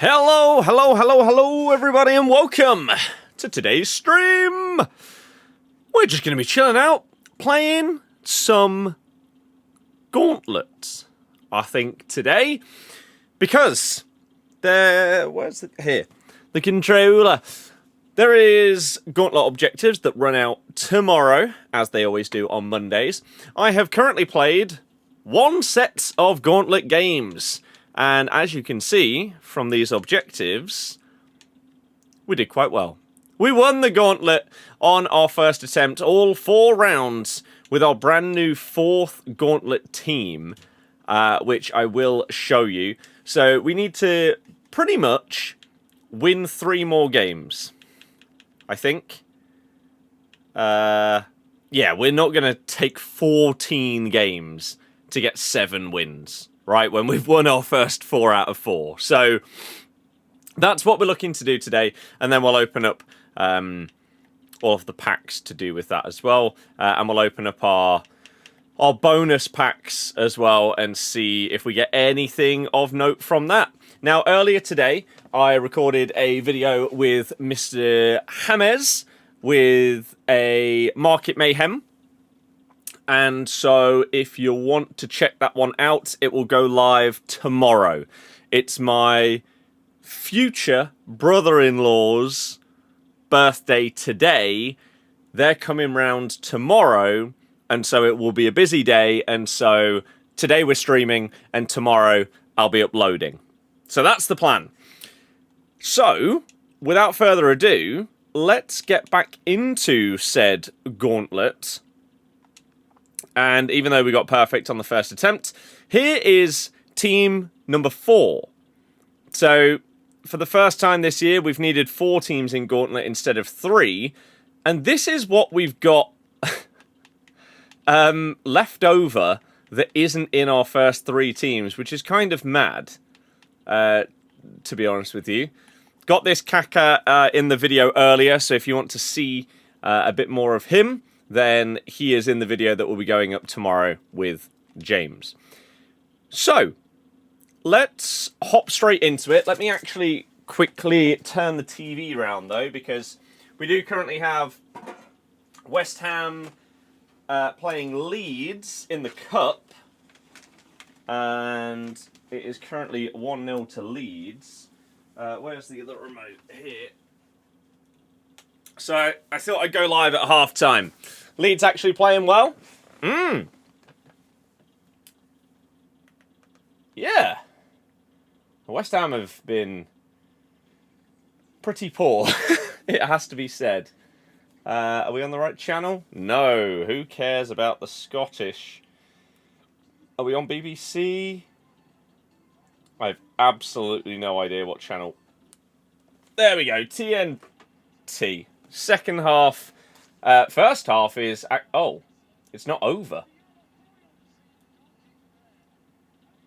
Hello, everybody, and welcome to today's stream. We're just going to be chilling out, playing some Gauntlets, I think, today. Because, the controller. There is Gauntlet objectives that run out tomorrow, as they always do on Mondays. I have currently played one set of Gauntlet games. And as you can see from these objectives, we did quite well. We won the Gauntlet on our first attempt, all 4 rounds, with our brand new 4th Gauntlet team, which I will show you. So we need to pretty much win 3 more games, I think. Yeah, we're not going to take 14 games to get 7 wins. Right, when we've won our first 4 out of 4. So that's what we're looking to do today, and then we'll open up all of the packs to do with that as well, and we'll open up our bonus packs as well and see if we get anything of note from that. Now, earlier today, I recorded a video with Mr. James with a Market Mayhem. And so if you want to check that one out, it will go live tomorrow. It's my future brother-in-law's birthday today. They're coming round tomorrow, and so it will be a busy day. And so today we're streaming, and tomorrow I'll be uploading. So that's the plan. So, without further ado, let's get back into said Gauntlet. And even though we got perfect on the first attempt, here is team number 4. So, for the first time this year, we've needed 4 teams in Gauntlet instead of 3. And this is what we've got left over that isn't in our first 3 teams, which is kind of mad, to be honest with you. Got this Kaka in the video earlier, so if you want to see a bit more of him, then he is in the video that will be going up tomorrow with James. So, let's hop straight into it. Let me actually quickly turn the TV around, though, because we do currently have West Ham playing Leeds in the Cup. And it is currently 1-0 to Leeds. Where's the other remote? Here. So, I thought I'd go live at half-time. Leeds actually playing well. Yeah. West Ham have been pretty poor, it has to be said. Are we on the right channel? No. Who cares about the Scottish? Are we on BBC? I have absolutely no idea what channel. There we go. TNT. Second half. First half is... Oh, it's not over.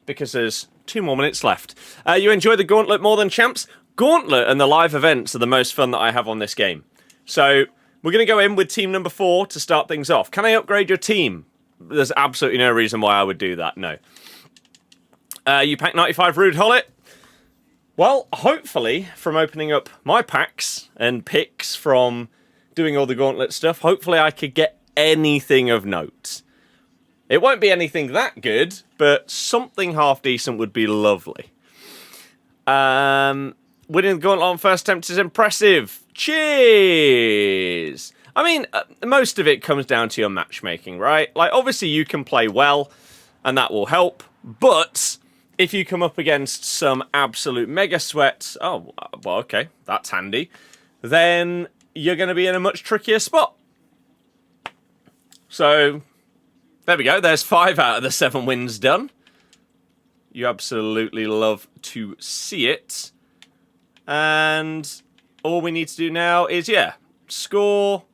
Because there's 2 more minutes left. You enjoy the Gauntlet more than champs? Gauntlet and the live events are the most fun that I have on this game. So, we're going to go in with team number 4 to start things off. Can I upgrade your team? There's absolutely no reason why I would do that, no. You pack 95 Rude Hullet? Well, hopefully, from opening up my packs and picks from doing all the Gauntlet stuff, hopefully I could get anything of note. It won't be anything that good, but something half decent would be lovely. Winning the Gauntlet on first attempt is impressive. Cheers! I mean, most of it comes down to your matchmaking, right? Like, obviously you can play well, and that will help, but if you come up against some absolute mega sweats, oh, well, okay, that's handy, then you're going to be in a much trickier spot. So, there we go. There's 5 out of the 7 wins done. You absolutely love to see it. And all we need to do now is, yeah, score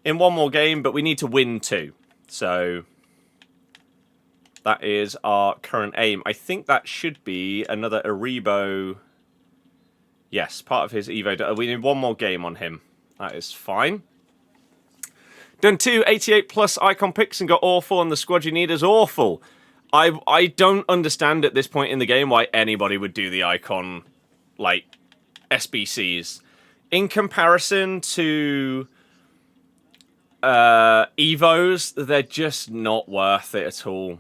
in 1 more game, but we need to win 2. So, that is our current aim. I think that should be another Aribo. Yes, part of his Evo. We need 1 more game on him. That is fine. Done 2 88 plus icon picks and got awful, and the squad you need is awful. I don't understand at this point in the game why anybody would do the icon like, SBCs. In comparison to Evos, they're just not worth it at all.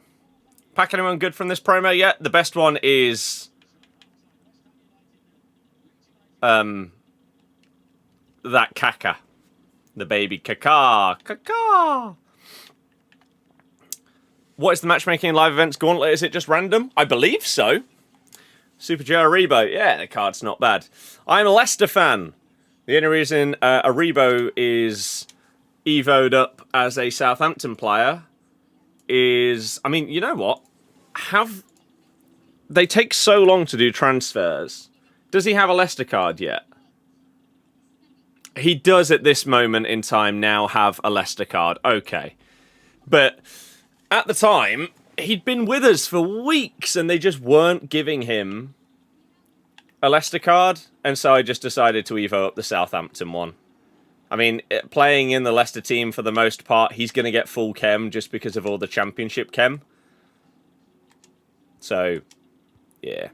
Pack anyone good from this promo yet? The best one is that Kaka. The baby Kaka. Kaka! What is the matchmaking in live events gauntlet? Is it just random? I believe so. Super Joe Aribo. Yeah, the card's not bad. I'm a Leicester fan. The only reason Aribo is evoed up as a Southampton player is... I mean, you know what? They take so long to do transfers. Does he have a Leicester card yet? He does at this moment in time now have a Leicester card. Okay. But at the time, he'd been with us for weeks and they just weren't giving him a Leicester card. And so I just decided to evo up the Southampton one. I mean, playing in the Leicester team for the most part, he's going to get full chem just because of all the championship chem. So, yeah.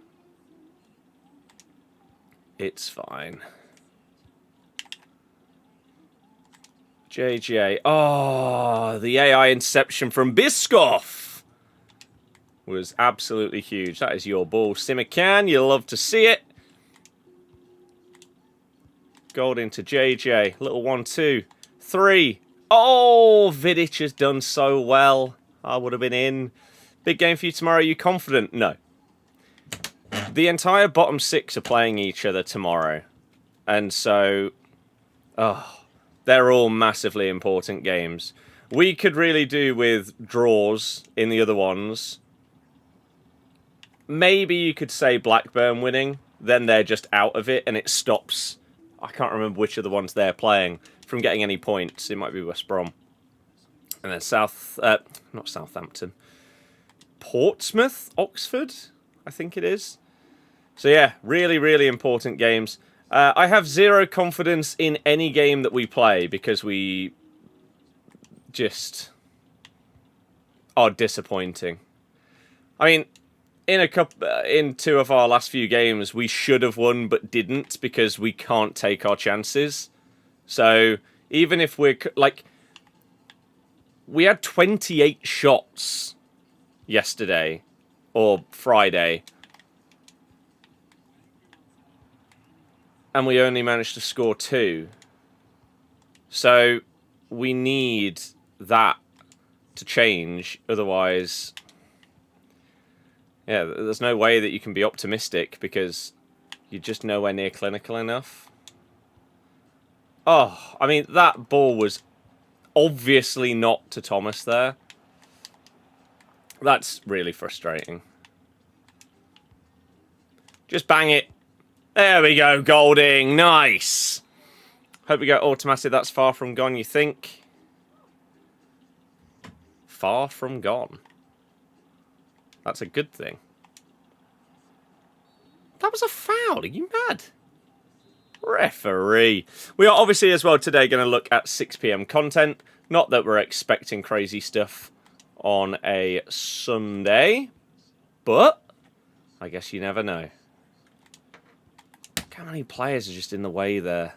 It's fine. JJ. Oh, the AI inception from Biscoff was absolutely huge. That is your ball, Simican. You'll love to see it. Gold into JJ. Little 1, 2, 3. Oh, Vidic has done so well. I would have been in. Big game for you tomorrow. Are you confident? No. The entire bottom 6 are playing each other tomorrow. And so... oh, they're all massively important games. We could really do with draws in the other ones. Maybe you could say Blackburn winning. Then they're just out of it and it stops... I can't remember which of the ones they're playing from getting any points. It might be West Brom. And then not Southampton. Portsmouth? Oxford? I think it is. So yeah, really, really important games. I have zero confidence in any game that we play because we just are disappointing. I mean, in 2 of our last few games, we should have won but didn't because we can't take our chances. So even if we're like, we had 28 shots yesterday or Friday. And we only managed to score 2. So we need that to change. Otherwise, yeah, there's no way that you can be optimistic because you're just nowhere near clinical enough. Oh, I mean, that ball was obviously not to Thomas there. That's really frustrating. Just bang it. There we go, Golding. Nice. Hope we go automatic. That's far from gone, you think? Far from gone. That's a good thing. That was a foul. Are you mad? Referee. We are obviously as well today going to look at 6 PM content. Not that we're expecting crazy stuff on a Sunday. But I guess you never know. How many players are just in the way there?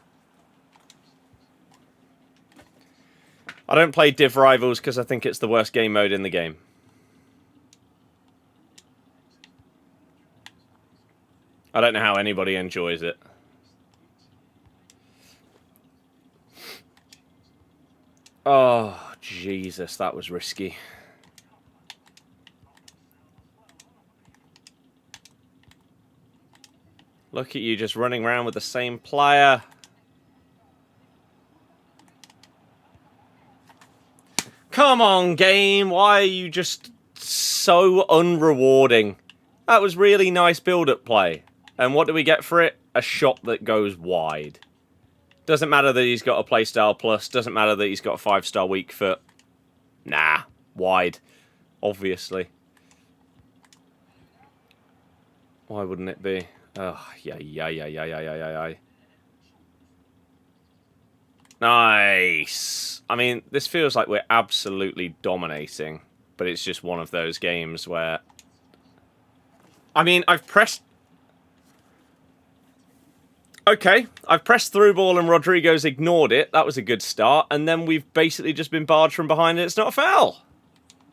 I don't play Div Rivals because I think it's the worst game mode in the game. I don't know how anybody enjoys it. Oh, Jesus, that was risky. Look at you just running around with the same player. Come on, game. Why are you just so unrewarding? That was really nice build-up play. And what do we get for it? A shot that goes wide. Doesn't matter that he's got a playstyle plus. Doesn't matter that he's got a 5-star weak foot. Nah, wide. Obviously. Why wouldn't it be? Oh, yeah. Nice. I mean, this feels like we're absolutely dominating, but it's just one of those games where... I mean, I've pressed... Okay, I've pressed through ball and Rodrigo's ignored it. That was a good start. And then we've basically just been barred from behind and it's not a foul.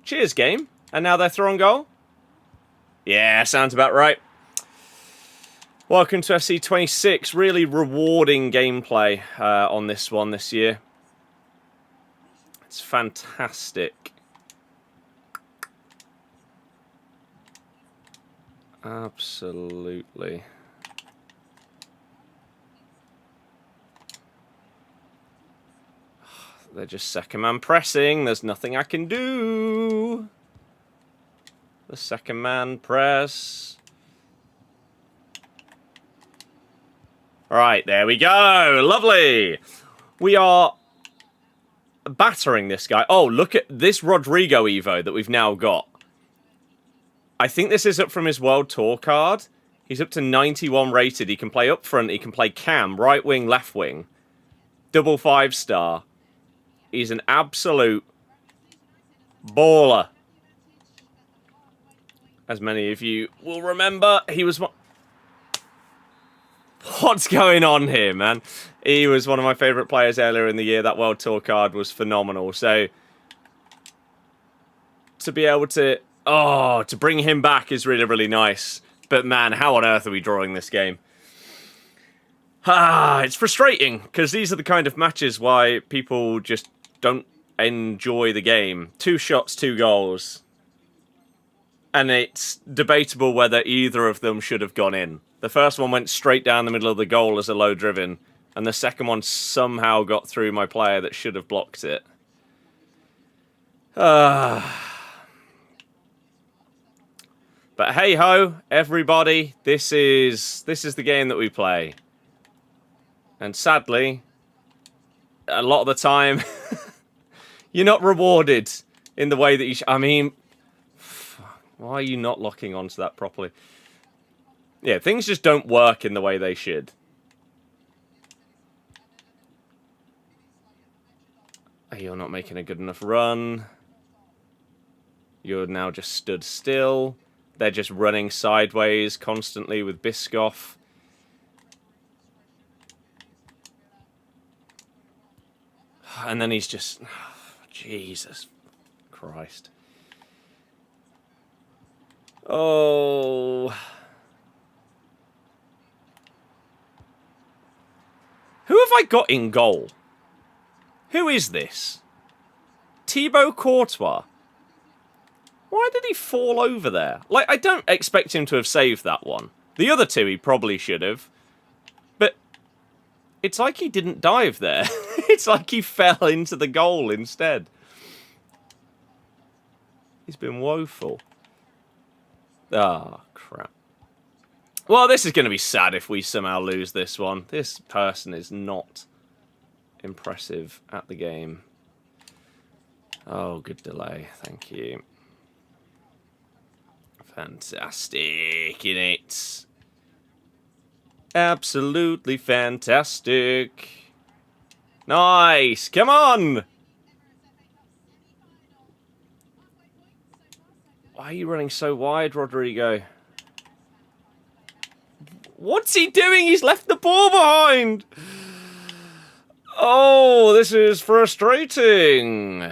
Cheers, game. And now they're through on goal? Yeah, sounds about right. Welcome to FC 26. Really rewarding gameplay on this one this year. It's fantastic. Absolutely. They're just second man pressing. There's nothing I can do. The second man press. Right, there we go. Lovely. We are battering this guy. Oh, look at this Rodrigo Evo that we've now got. I think this is up from his World Tour card. He's up to 91 rated. He can play up front. He can play cam, right wing, left wing. Double 5-star. He's an absolute baller. As many of you will remember, he was... What's going on here, man? He was one of my favourite players earlier in the year. That World Tour card was phenomenal. So, to be able to... Oh, to bring him back is really, really nice. But man, how on earth are we drawing this game? It's frustrating, because these are the kind of matches why people just don't enjoy the game. 2 shots, 2 goals. And it's debatable whether either of them should have gone in. The first one went straight down the middle of the goal as a low driven, and the second one somehow got through my player that should have blocked it. But hey ho, everybody, this is the game that we play. And sadly, a lot of the time, you're not rewarded in the way that you I mean, why are you not locking onto that properly? Yeah, things just don't work in the way they should. You're not making a good enough run. You're now just stood still. They're just running sideways constantly with Biscoff. And then he's just... Jesus Christ. Oh... Who have I got in goal? Who is this? Thibaut Courtois. Why did he fall over there? Like, I don't expect him to have saved that one. The other 2 he probably should have. But it's like he didn't dive there. It's like he fell into the goal instead. He's been woeful. Ah, crap. Well, this is going to be sad if we somehow lose this one. This person is not impressive at the game. Oh, good delay. Thank you. Fantastic, innit? Absolutely fantastic. Nice. Come on. Why are you running so wide, Rodrigo? What's he doing? He's left the ball behind. Oh, this is frustrating.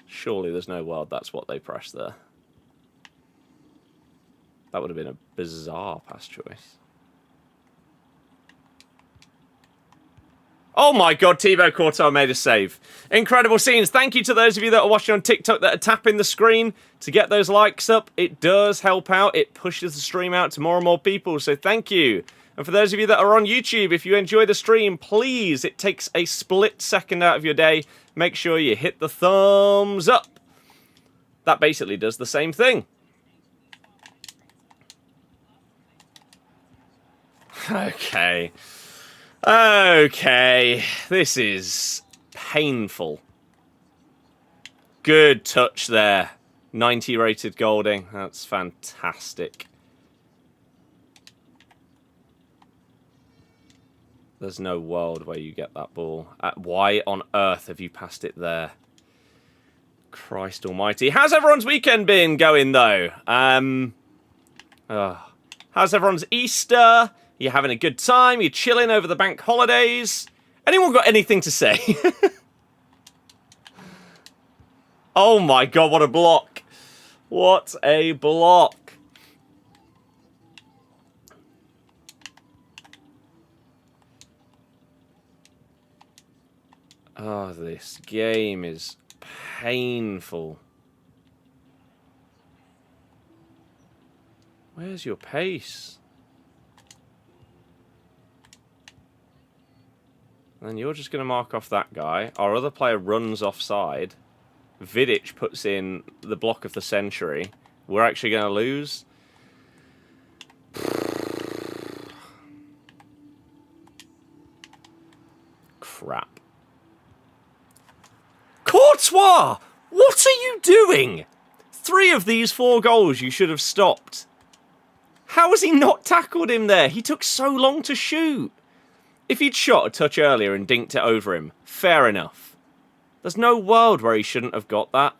Surely there's no world that's what they pressed there. That would have been a bizarre pass choice. Oh my god, Thibaut Courtois made a save. Incredible scenes. Thank you to those of you that are watching on TikTok that are tapping the screen to get those likes up. It does help out. It pushes the stream out to more and more people, so thank you. And for those of you that are on YouTube, if you enjoy the stream, please, it takes a split second out of your day. Make sure you hit the thumbs up. That basically does the same thing. Okay. Okay. This is painful. Good touch there. 90 rated Golding. That's fantastic. There's no world where you get that ball. Why on earth have you passed it there? Christ almighty. How's everyone's weekend been going, though? How's everyone's Easter? You having a good time? You chilling over the bank holidays? Anyone got anything to say? Oh my god, what a block. What a block. Oh, this game is painful. Where's your pace? And then you're just going to mark off that guy. Our other player runs offside. Vidic puts in the block of the century. We're actually going to lose. Crap. Courtois! What are you doing? 3 of these 4 goals you should have stopped. How has he not tackled him there? He took so long to shoot. If he'd shot a touch earlier and dinked it over him, fair enough. There's no world where he shouldn't have got that.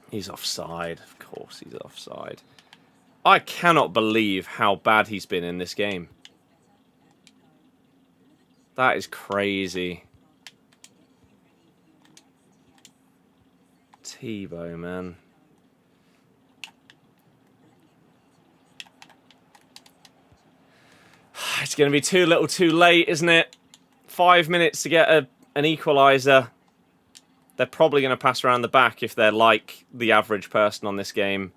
He's offside. Of course he's offside. I cannot believe how bad he's been in this game. That is crazy. Thibaut, man. It's going to be too little too late, isn't it? 5 minutes to get an equaliser. They're probably going to pass around the back if they're like the average person on this game.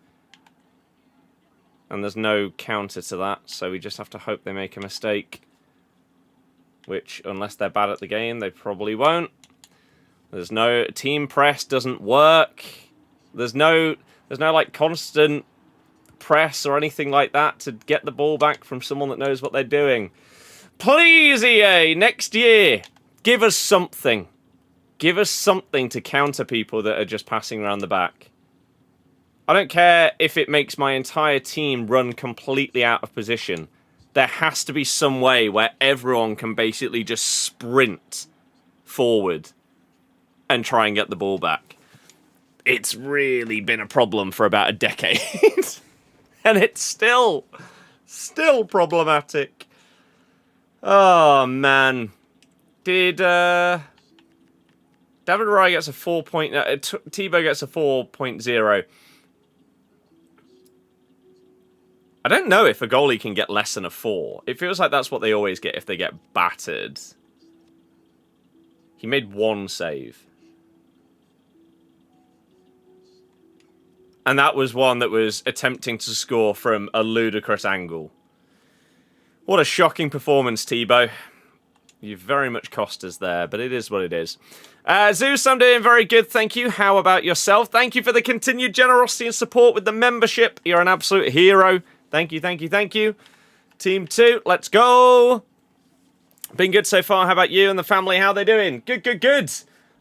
And there's no counter to that, so we just have to hope they make a mistake. Which, unless they're bad at the game, they probably won't. There's no... Team press doesn't work. There's no like, constant press or anything like that to get the ball back from someone that knows what they're doing. Please, EA, next year, give us something. Give us something to counter people that are just passing around the back. I don't care if it makes my entire team run completely out of position. There has to be some way where everyone can basically just sprint forward and try and get the ball back. It's really been a problem for about a decade. And it's still problematic. Oh, man. Did, David Raya gets a 4 point... Thibaut gets a 4.0. I don't know if a goalie can get less than a 4. It feels like that's what they always get if they get battered. He made 1 save. And that was one that was attempting to score from a ludicrous angle. What a shocking performance, Thibaut. You've very much cost us there, but it is what it is. Zeus, I'm doing very good, thank you. How about yourself? Thank you for the continued generosity and support with the membership. You're an absolute hero. Thank you, thank you, thank you. Team 2, let's go. Been good so far. How about you and the family? How they doing? Good, good, good.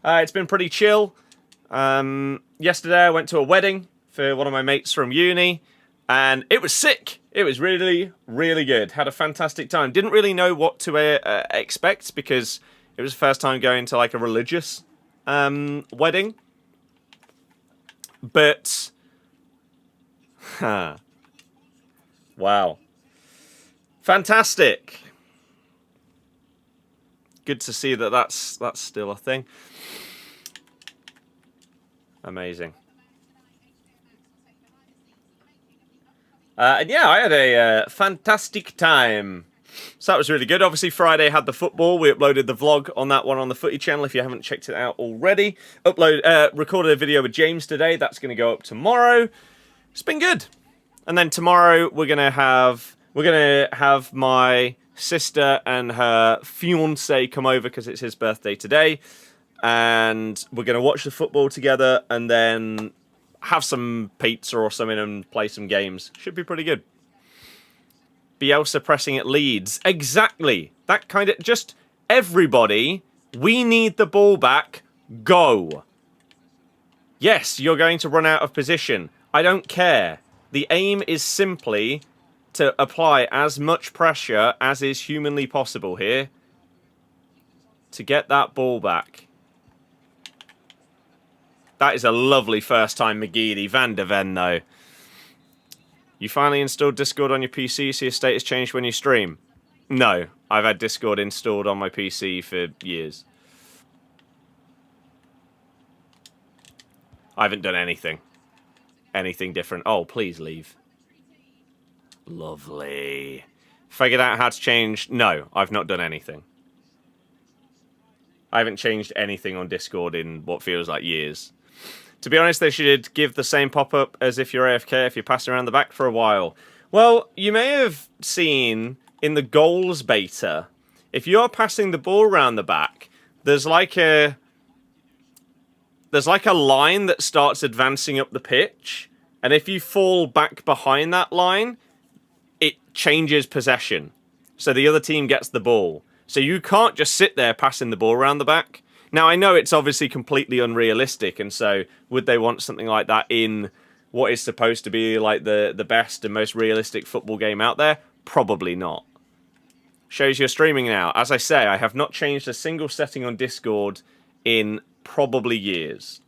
It's been pretty chill. Yesterday I went to a wedding for one of my mates from uni, and it was sick. It was really, really good. Had a fantastic time. Didn't really know what to expect because it was the first time going to like a religious wedding. But, wow. Fantastic. Good to see that that's still a thing. Amazing. And yeah, I had a fantastic time. So that was really good. Obviously, Friday had the football. We uploaded the vlog on that one on the Footy channel if you haven't checked it out already. Recorded a video with James today. That's going to go up tomorrow. It's been good. And then tomorrow we're gonna have my sister and her fiance come over because it's his birthday today, and we're gonna watch the football together and then have some pizza or something and play some games. Should be pretty good. Bielsa pressing at Leeds. Exactly. That kind of... Just everybody, we need the ball back. Go. Yes, you're going to run out of position. I don't care. The aim is simply to apply as much pressure as is humanly possible here to get that ball back. That is a lovely first time McGeady. Van der Ven, though. You finally installed Discord on your PC, so your status changed when you stream. No, I've had Discord installed on my PC for years. I haven't done anything. Anything different. Oh, please leave. Lovely. Figured out how to change... No, I've not done anything. I haven't changed anything on Discord in what feels like years. To be honest, they should give the same pop-up as if you're AFK if you're passing around the back for a while. Well, you may have seen in the goals beta, if you're passing the ball around the back, there's like a line that starts advancing up the pitch, and if you fall back behind that line, it changes possession. So the other team gets the ball. So you can't just sit there passing the ball around the back. Now, I know it's obviously completely unrealistic, and so would they want something like that in what is supposed to be like the best and most realistic football game out there? Probably not. Shows you're streaming now. As I say, I have not changed a single setting on Discord in probably years.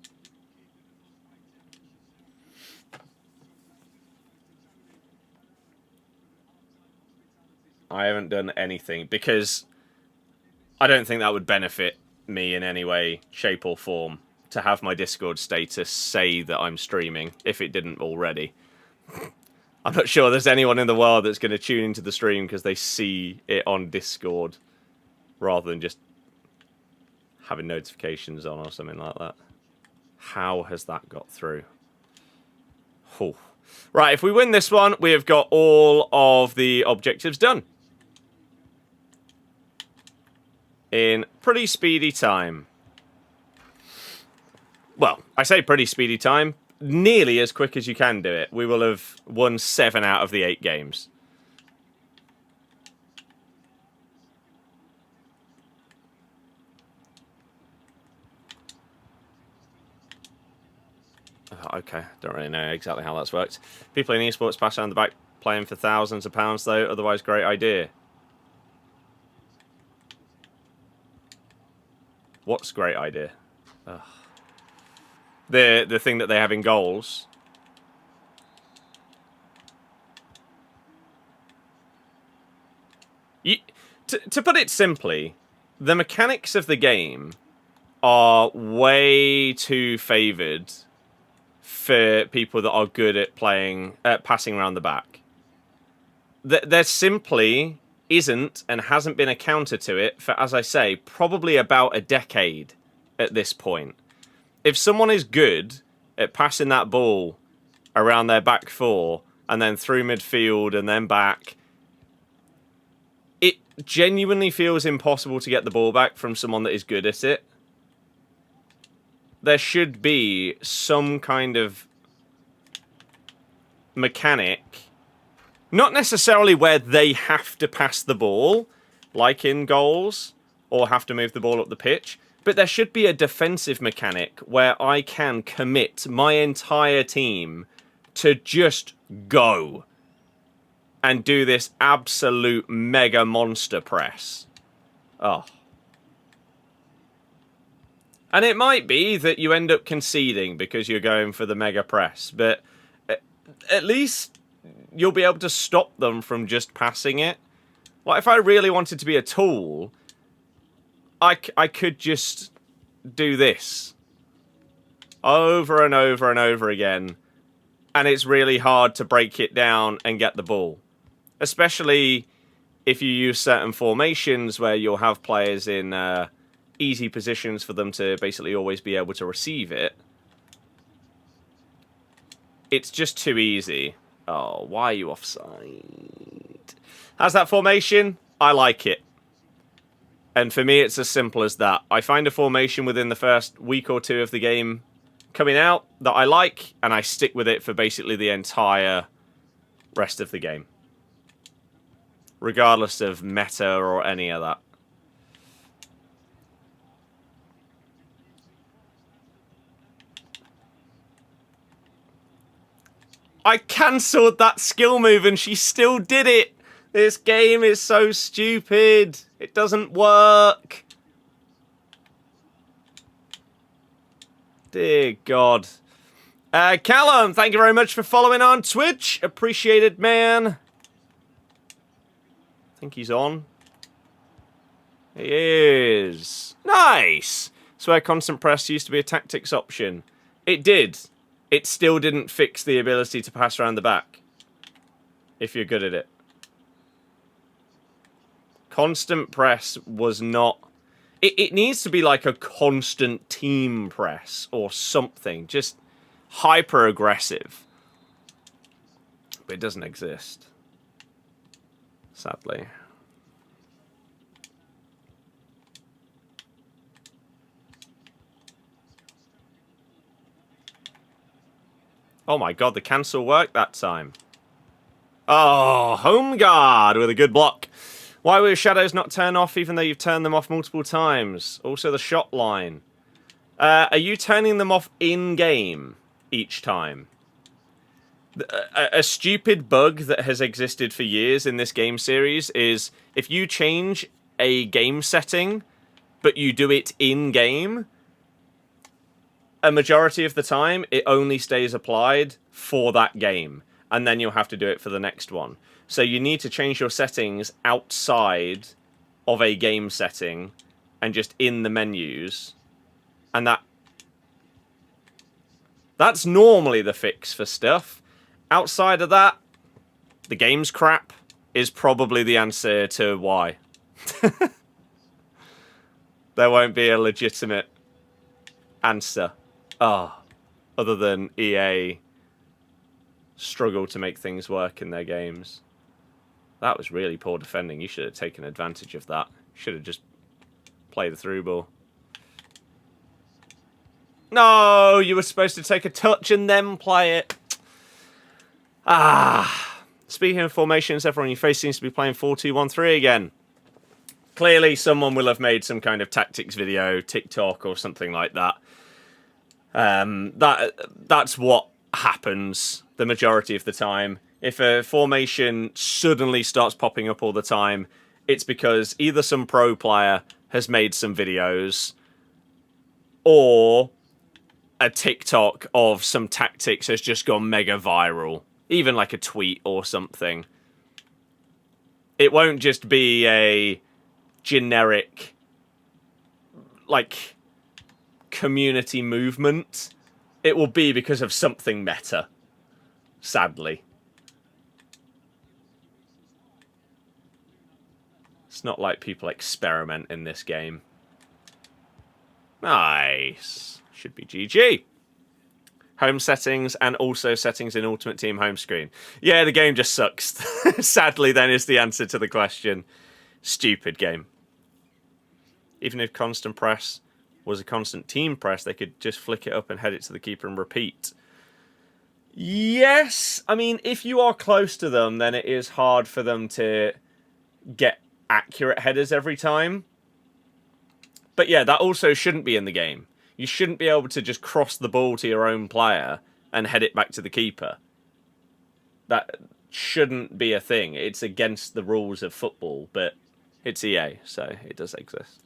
I haven't done anything because I don't think that would benefit me in any way, shape or form to have my Discord status say that I'm streaming if it didn't already. I'm not sure there's anyone in the world that's going to tune into the stream because they see it on Discord rather than just having notifications on or something like that. How has that got through? Oh. Right, if we win this one, we have got all of the objectives done. In pretty speedy time. Well, I say pretty speedy time. Nearly as quick as you can do it. We will have won 7 out of the 8 games. Okay, don't really know exactly how that's worked. People in esports pass around the back playing for thousands of pounds though, otherwise great idea. What's great idea? Ugh. The thing that they have in goals. To put it simply, the mechanics of the game are way too favoured for people that are good at playing, passing around the back. There simply isn't and hasn't been a counter to it for, as I say, probably about a decade at this point. If someone is good at passing that ball around their back four and then through midfield and then back, it genuinely feels impossible to get the ball back from someone that is good at it. There should be some kind of mechanic, not necessarily where they have to pass the ball, like in goals, or have to move the ball up the pitch, but there should be a defensive mechanic where I can commit my entire team to just go and do this absolute mega monster press. Oh. And it might be that you end up conceding because you're going for the mega press, but at least you'll be able to stop them from just passing it. Like, if I really wanted to be a tool, I could just do this over and over and over again, and it's really hard to break it down and get the ball. Especially if you use certain formations where you'll have players in easy positions for them to basically always be able to receive it. It's just too easy. Oh, why are you offside? How's that formation? I like it. And for me, it's as simple as that. I find a formation within the first week or two of the game coming out that I like, and I stick with it for basically the entire rest of the game. Regardless of meta or any of that. I cancelled that skill move and she still did it. This game is so stupid. It doesn't work. Dear God. Callum, thank you very much for following on Twitch. Appreciate it, man. I think he's on. He is. Nice. Swear constant press used to be a tactics option. It did. It still didn't fix the ability to pass around the back. If you're good at it. Constant press was not... It needs to be like a constant team press or something. Just hyper aggressive. But it doesn't exist. Sadly. Oh my god, the cancel worked that time. Oh, home guard with a good block. Why will shadows not turn off even though you've turned them off multiple times? Also the shot line. Are you turning them off in-game each time? A stupid bug that has existed for years in this game series is if you change a game setting, but you do it in-game, a majority of the time, it only stays applied for that game. And then you'll have to do it for the next one. So you need to change your settings outside of a game setting and just in the menus. And that's normally the fix for stuff. Outside of that, the game's crap is probably the answer to why. There won't be a legitimate answer. Other than EA struggle to make things work in their games. That was really poor defending. You should have taken advantage of that. Should have just played the through ball. No, you were supposed to take a touch and then play it. Speaking of formations, everyone you face seems to be playing 4-2-1-3 again. Clearly someone will have made some kind of tactics video, TikTok or something like that. That's what happens the majority of the time. If a formation suddenly starts popping up all the time, it's because either some pro player has made some videos or a TikTok of some tactics has just gone mega viral. Even like a tweet or something. It won't just be a generic, like, community movement. It will be because of something meta. Sadly. It's not like people experiment in this game. Nice. Should be GG. Home settings and also settings in Ultimate Team home screen. Yeah, the game just sucks. Sadly, then is the answer to the question. Stupid game. Even if constant press was a constant team press, they could just flick it up and head it to the keeper and repeat. Yes. I mean, if you are close to them, then it is hard for them to get accurate headers every time. But yeah, that also shouldn't be in the game. You shouldn't be able to just cross the ball to your own player and head it back to the keeper. That shouldn't be a thing. It's against the rules of football, but it's EA, so it does exist.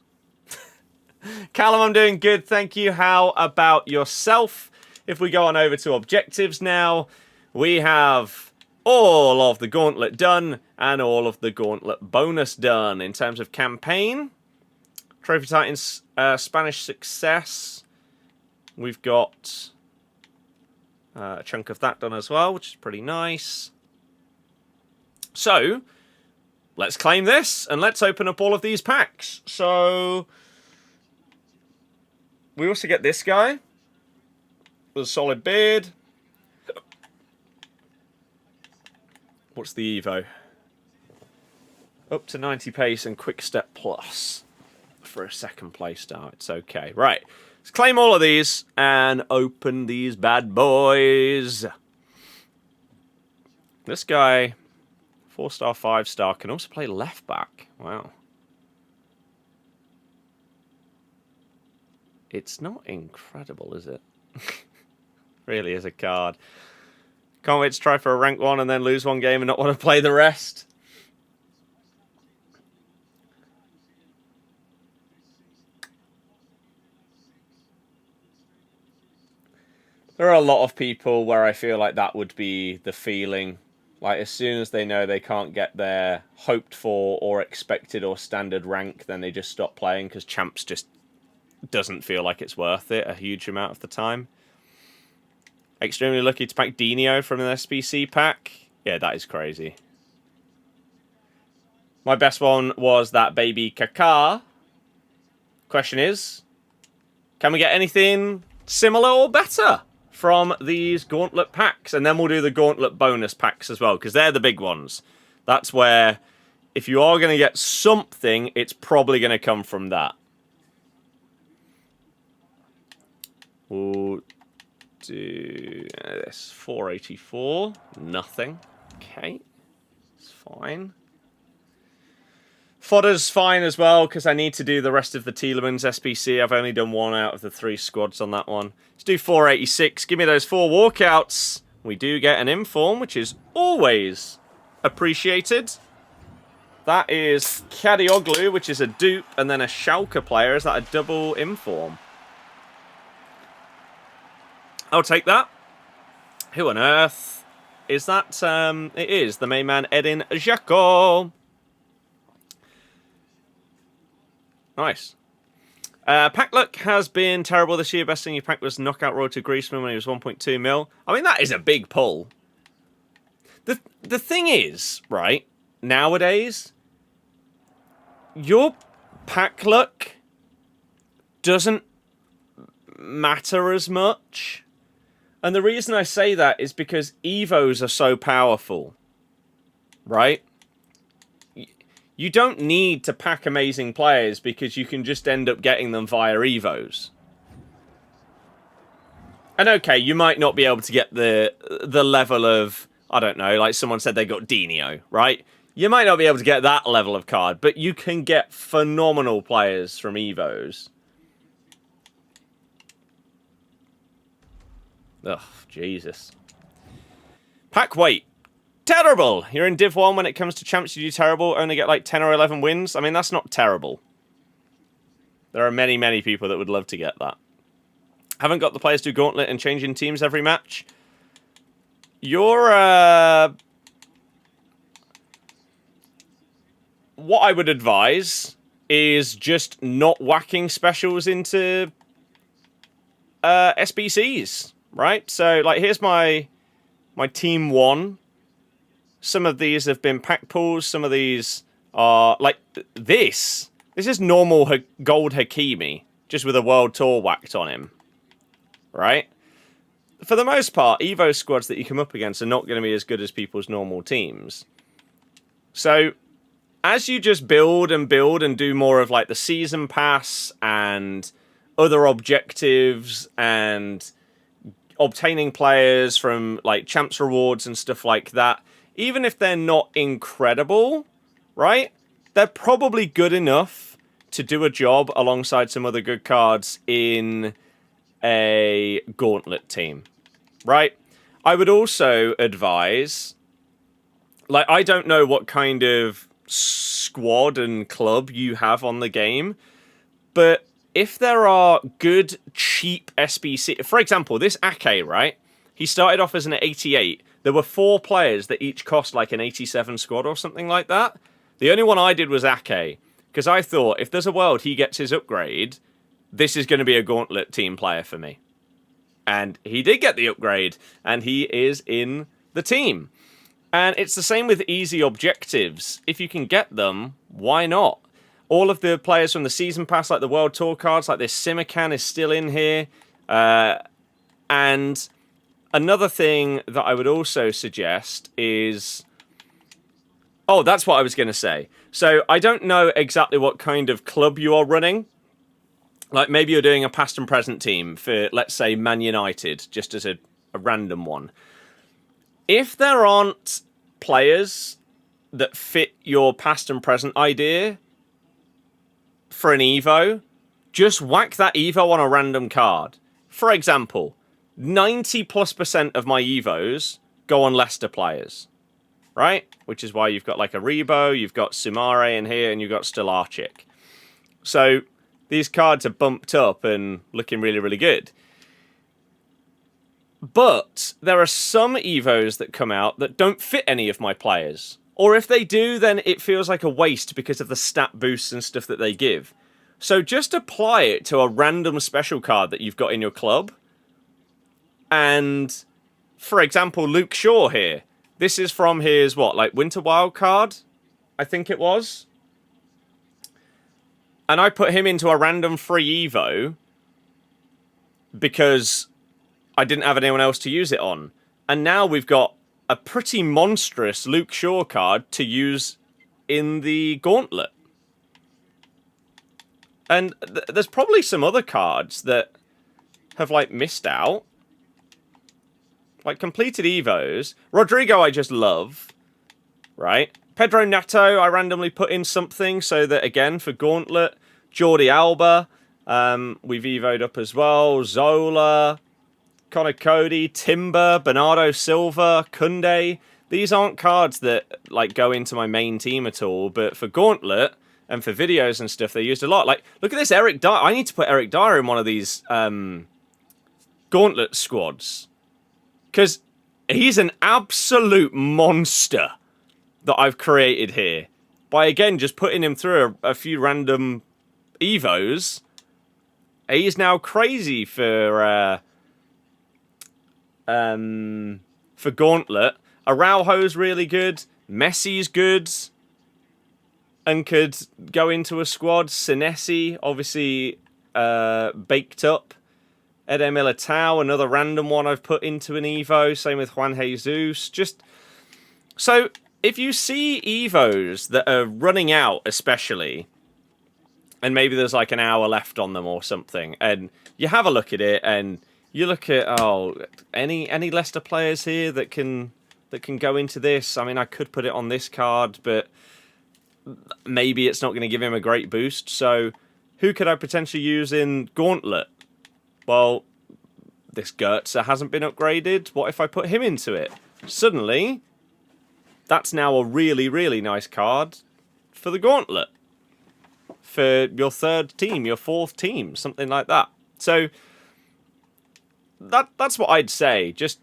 Callum, I'm doing good, thank you. How about yourself? If we go on over to objectives now, we have all of the gauntlet done and all of the gauntlet bonus done. In terms of campaign, Trophy Titans Spanish success. We've got a chunk of that done as well, which is pretty nice. So, let's claim this and let's open up all of these packs. So, we also get this guy with a solid beard. What's the Evo? Up to 90 pace and quick step plus. For a second play start. It's okay. Right. Let's claim all of these and open these bad boys. This guy, 4-star, 5-star, can also play left back. Wow. It's not incredible, is it? Really is a card. Can't wait to try for a rank 1 and then lose one game and not want to play the rest. There are a lot of people where I feel like that would be the feeling. Like, as soon as they know they can't get their hoped for or expected or standard rank, then they just stop playing because Champs just doesn't feel like it's worth it a huge amount of the time. Extremely lucky to pack Dino from an SBC pack. Yeah, that is crazy. My best one was that baby Kaká. Question is, can we get anything similar or better from these Gauntlet packs? And then we'll do the Gauntlet bonus packs as well, because they're the big ones. That's where, if you are going to get something, it's probably going to come from that. We'll do this. 484. Nothing. Okay. It's fine. Fodder's fine as well, because I need to do the rest of the Tielemans SBC. I've only done one out of the 3 squads on that one. Let's do 486. Give me those 4 walkouts. We do get an inform, which is always appreciated. That is Kadioglu, which is a dupe, and then a Schalke player. Is that a double inform? I'll take that. Who on earth is that? It is the main man, Edin Dzeko. Nice. Pack luck has been terrible this year. Best thing you packed was Knockout Road to Griezmann when he was 1.2 mil. I mean, that is a big pull. The thing is, right, nowadays, your pack luck doesn't matter as much. And the reason I say that is because Evos are so powerful, right? You don't need to pack amazing players because you can just end up getting them via Evos. And okay, you might not be able to get the level of, I don't know, like someone said they got Dino, right? You might not be able to get that level of card, but you can get phenomenal players from Evos. Ugh, Jesus. Pack weight. Terrible! You're in Div 1 when it comes to champs, you do terrible. Only get like 10 or 11 wins. I mean, that's not terrible. There are many, many people that would love to get that. Haven't got the players do Gauntlet and changing teams every match. You're, what I would advise is just not whacking specials into SBCs, right? So, like, here's my Team 1. Some of these have been pack pulls. Some of these are, like, this. This is normal gold Hakimi, just with a World Tour whacked on him, right? For the most part, Evo squads that you come up against are not going to be as good as people's normal teams. So, as you just build and do more of, like, the Season Pass and other objectives and obtaining players from, like, Champs Rewards and stuff like that, even if they're not incredible, right? They're probably good enough to do a job alongside some other good cards in a Gauntlet team, right? I would also advise, like, I don't know what kind of squad and club you have on the game, but if there are good, cheap SBC... For example, this Ake, right? He started off as an 88. There were 4 players that each cost like an 87 squad or something like that. The only one I did was Ake, because I thought, if there's a world he gets his upgrade, this is going to be a Gauntlet team player for me. And he did get the upgrade, and he is in the team. And it's the same with easy objectives. If you can get them, why not? All of the players from the Season Pass, like the World Tour cards, like this Simican is still in here. And another thing that I would also suggest is... Oh, that's what I was going to say. So I don't know exactly what kind of club you are running. Like, maybe you're doing a past and present team for, let's say, Man United, just as a random one. If there aren't players that fit your past and present idea for an Evo, just whack that Evo on a random card. For example, 90+% of my Evos go on Leicester players, right? Which is why you've got like a Rebo, you've got Sumare in here, and you've got Stolarczyk. So these cards are bumped up and looking really, really good. But there are some Evos that come out that don't fit any of my players. Or if they do, then it feels like a waste because of the stat boosts and stuff that they give. So just apply it to a random special card that you've got in your club. And, for example, Luke Shaw here. This is from his, what, like Winter Wildcard? I think it was. And I put him into a random free Evo because I didn't have anyone else to use it on. And now we've got a pretty monstrous Luke Shaw card to use in the Gauntlet. And there's probably some other cards that have, like, missed out. Like, completed Evos. Rodrigo I just love. Right? Pedro Neto I randomly put in something so that, again, for Gauntlet. Jordi Alba we've Evo'd up as well. Zola. Connor Cody, Timber, Bernardo Silva, Kunde. These aren't cards that like go into my main team at all, but for Gauntlet and for videos and stuff, they used a lot. Like, look at this Eric Dyer. I need to put Eric Dyer in one of these Gauntlet squads. Because he's an absolute monster that I've created here. By, again, just putting him through a few random Evos. He's now crazy for Gauntlet. Araujo's really good. Messi's good. And could go into a squad. Senesi, obviously, baked up. Eder Militao, another random one I've put into an Evo. Same with Juan Jesus. Just so, if you see Evos that are running out, especially, and maybe there's like an hour left on them or something, and you have a look at it, and you look at, any Leicester players here that can go into this. I mean, I could put it on this card, but maybe it's not going to give him a great boost. So, who could I potentially use in Gauntlet? Well, this Goetze hasn't been upgraded. What if I put him into it? Suddenly, that's now a really, really nice card for the Gauntlet. For your third team, your fourth team, something like that. So, that's what I'd say. Just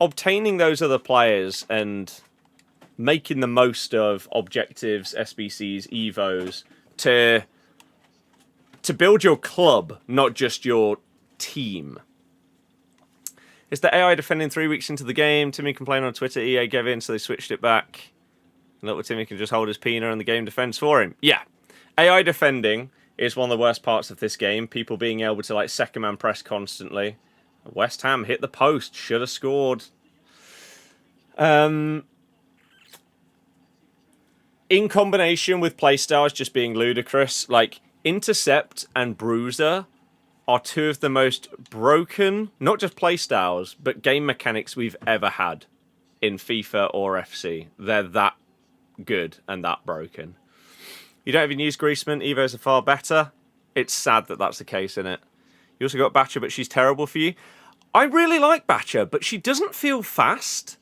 obtaining those other players and making the most of objectives, SBCs, Evos to build your club, not just your team. Is the AI defending 3 weeks into the game? Timmy complained on Twitter, EA gave in, so they switched it back. And little Timmy can just hold his Pina and the game defends for him. Yeah. AI defending is one of the worst parts of this game. People being able to, like, second man press constantly. West Ham hit the post. Should have scored. In combination with playstyles just being ludicrous, like, Intercept and Bruiser are two of the most broken, not just playstyles, but game mechanics we've ever had in FIFA or FC. They're that good and that broken. You don't even use Griezmann. Evos are far better. It's sad that that's the case, isn't it? You also got Batcher, but she's terrible for you. I really like Batcher, but she doesn't feel fast.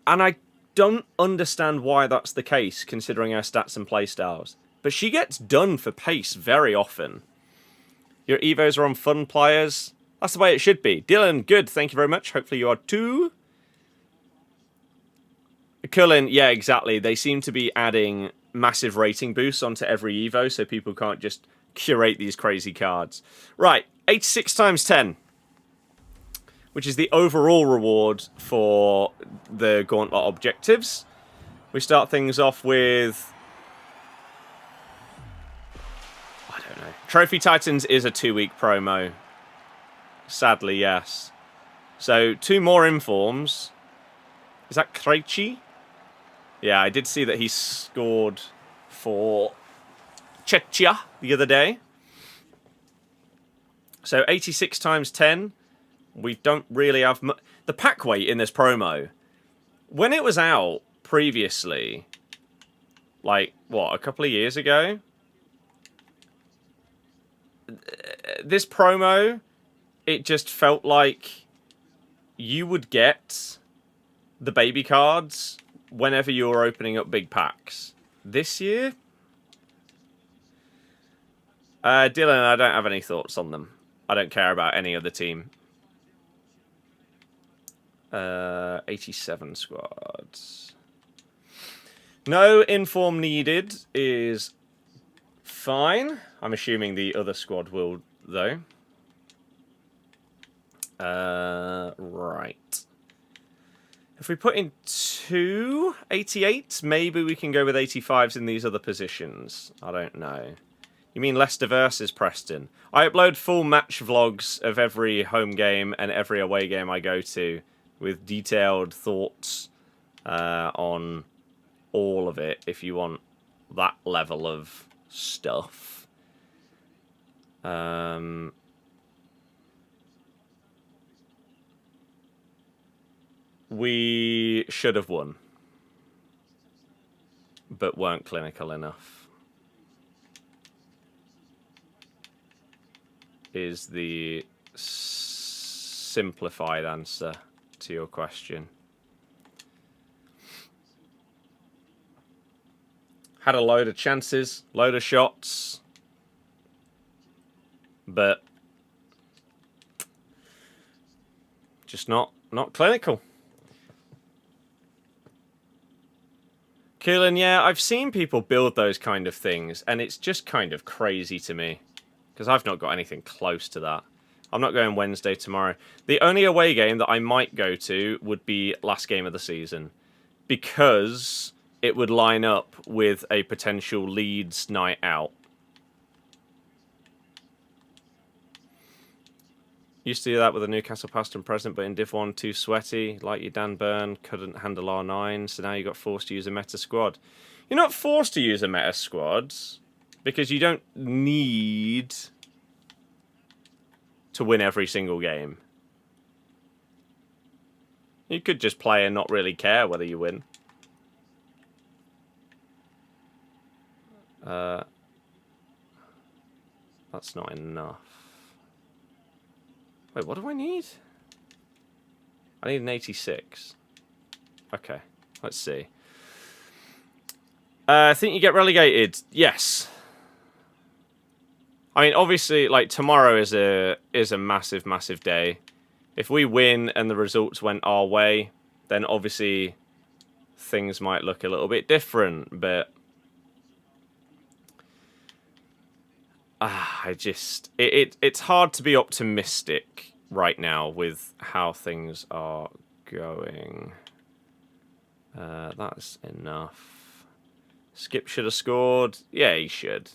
And I don't understand why that's the case, considering her stats and playstyles. But she gets done for pace very often. Your Evos are on fun players. That's the way it should be. Dylan, good. Thank you very much. Hopefully you are too. Cullen, yeah, exactly. They seem to be adding massive rating boosts onto every Evo, so people can't just curate these crazy cards. Right, 86 times 10. Which is the overall reward for the Gauntlet objectives. We start things off with... I don't know. Trophy Titans is a 2-week promo. Sadly, yes. So, 2 more informs. Is that Krejci? Yeah, I did see that he scored for Czechia the other day. So, 86 times 10. We don't really have... The pack weight in this promo, when it was out previously, like, what, a couple of years ago? This promo, it just felt like you would get the baby cards whenever you were opening up big packs. This year? Dylan, I don't have any thoughts on them. I don't care about any other team. 87 squads. No inform needed is fine. I'm assuming the other squad will, though. Right. If we put in 2 88s, maybe we can go with 85s in these other positions. I don't know. You mean Leicester versus Preston? I upload full match vlogs of every home game and every away game I go to with detailed thoughts on all of it if you want that level of stuff. We should have won, but weren't clinical enough, is the simplified answer to your question. Had a load of chances, load of shots, but just not clinical. Keelan, yeah, I've seen people build those kind of things, and it's just kind of crazy to me, because I've not got anything close to that. I'm not going Wednesday tomorrow. The only away game that I might go to would be last game of the season, because it would line up with a potential Leeds night out. Used to do that with a Newcastle past and present, but in Div 1, too sweaty. Like you, Dan Byrne, couldn't handle R9, so now you got forced to use a meta squad. You're not forced to use a meta squad, because you don't need to win every single game. You could just play and not really care whether you win. That's not enough. Wait, what do I need? I need an 86. Okay, let's see. I think you get relegated. Yes. I mean, obviously, like, tomorrow is a massive, massive day. If we win and the results went our way, then obviously things might look a little bit different, but it's hard to be optimistic right now with how things are going. That's enough. Skip should have scored. Yeah, he should.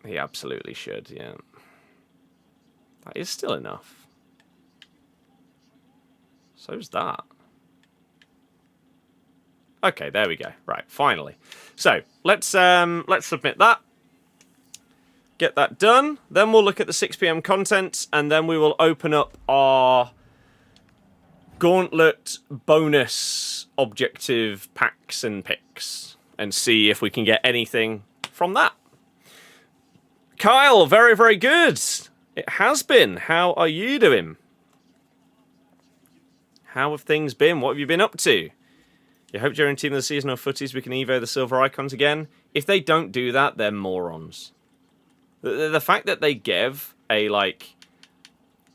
He absolutely should, yeah. That is still enough. So's that. Okay, there we go. Right, finally. So, let's submit that. Get that done. Then we'll look at the 6 PM content, and then we will open up our Gauntlet bonus objective packs and picks and see if we can get anything from that. Kyle, very, very good. It has been. How are you doing? How have things been? What have you been up to? You hope during Team of the Season or Footies we can evo the silver icons again. If they don't do that, they're morons. The fact that they gave a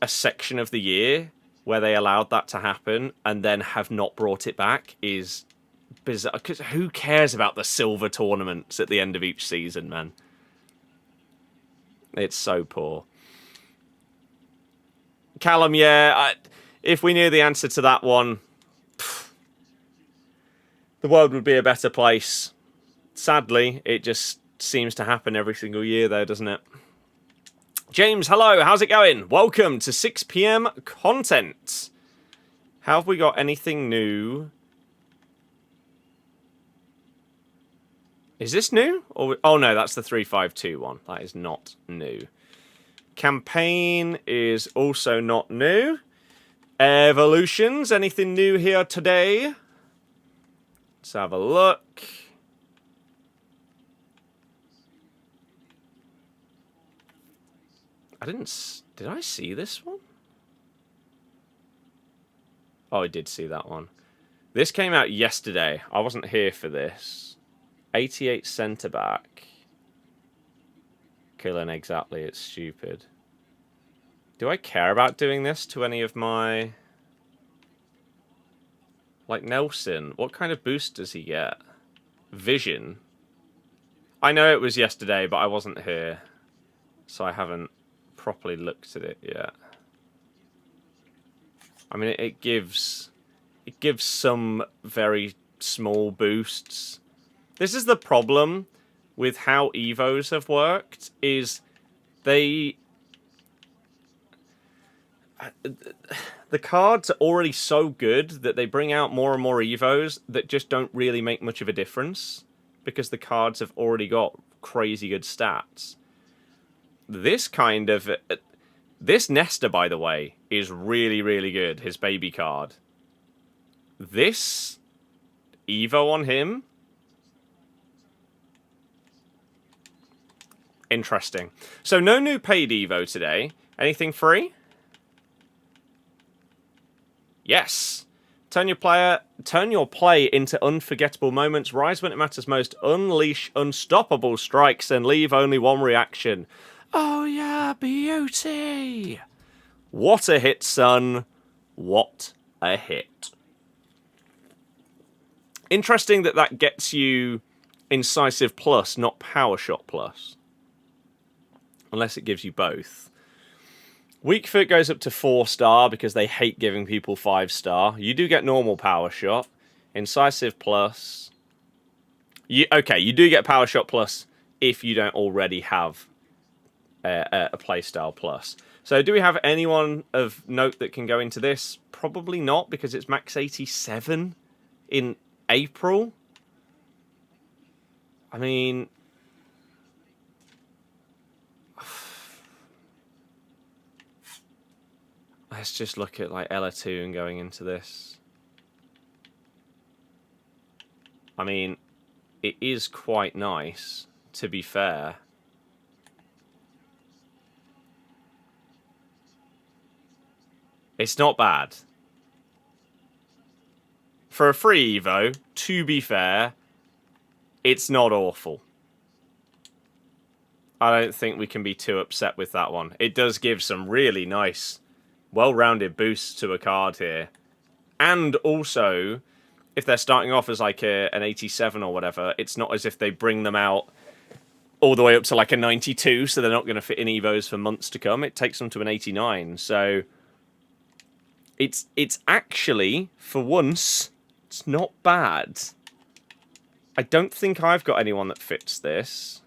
section of the year where they allowed that to happen and then have not brought it back is bizarre. Because who cares about the silver tournaments at the end of each season, man? It's so poor. Callum, yeah, if we knew the answer to that one, the world would be a better place. Sadly, it just seems to happen every single year, though, doesn't it? James, hello. How's it going? Welcome to 6 PM content. Have we got anything new? Is this new? Oh, no, that's the 352 one. That is not new. Campaign is also not new. Evolutions, anything new here today? Let's have a look. Did I see this one? Oh, I did see that one. This came out yesterday. I wasn't here for this. 88 centre back. Killing exactly, it's stupid. Do I care about doing this to any of my... Like Nelson? What kind of boost does he get? Vision. I know it was yesterday, but I wasn't here. So I haven't properly looked at it yet. I mean, it gives some very small boosts. This is the problem with how Evos have worked, is they... The cards are already so good that they bring out more and more Evos that just don't really make much of a difference, because the cards have already got crazy good stats. This kind of... This Nesta, by the way, is really, really good, his baby card. This Evo on him... Interesting. So no new paid Evo today. Anything free? Yes. Turn your play into unforgettable moments. Rise when it matters most. Unleash unstoppable strikes and leave only one reaction. Oh yeah, beauty. What a hit, son. What a hit. Interesting that gets you Incisive Plus, not Power Shot Plus. Unless it gives you both. Weak Foot goes up to 4-star because they hate giving people 5-star. You do get normal Power Shot. Incisive Plus. You do get Power Shot Plus if you don't already have a Playstyle Plus. So do we have anyone of note that can go into this? Probably not, because it's max 87 in April. I mean... Let's just look at like Ella 2 and going into this. I mean, it is quite nice, to be fair. It's not bad. For a free Evo, to be fair, it's not awful. I don't think we can be too upset with that one. It does give some really nice... well-rounded boosts to a card here. And also, if they're starting off as like an 87 or whatever, it's not as if they bring them out all the way up to like a 92, so they're not going to fit in Evos for months to come. It takes them to an 89, so it's actually, for once, it's not bad. I don't think I've got anyone that fits this,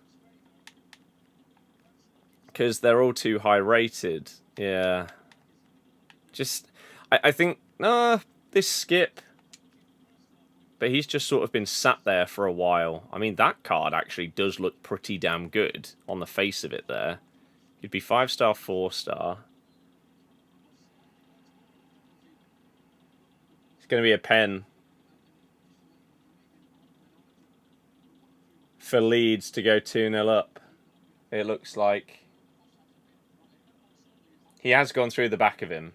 because they're all too high rated. Yeah. Just, I think, this Skip. But he's just sort of been sat there for a while. I mean, that card actually does look pretty damn good on the face of it there. You'd be 5-star, 4-star. It's going to be a pen. For Leeds to go 2-0 up. It looks like. He has gone through the back of him.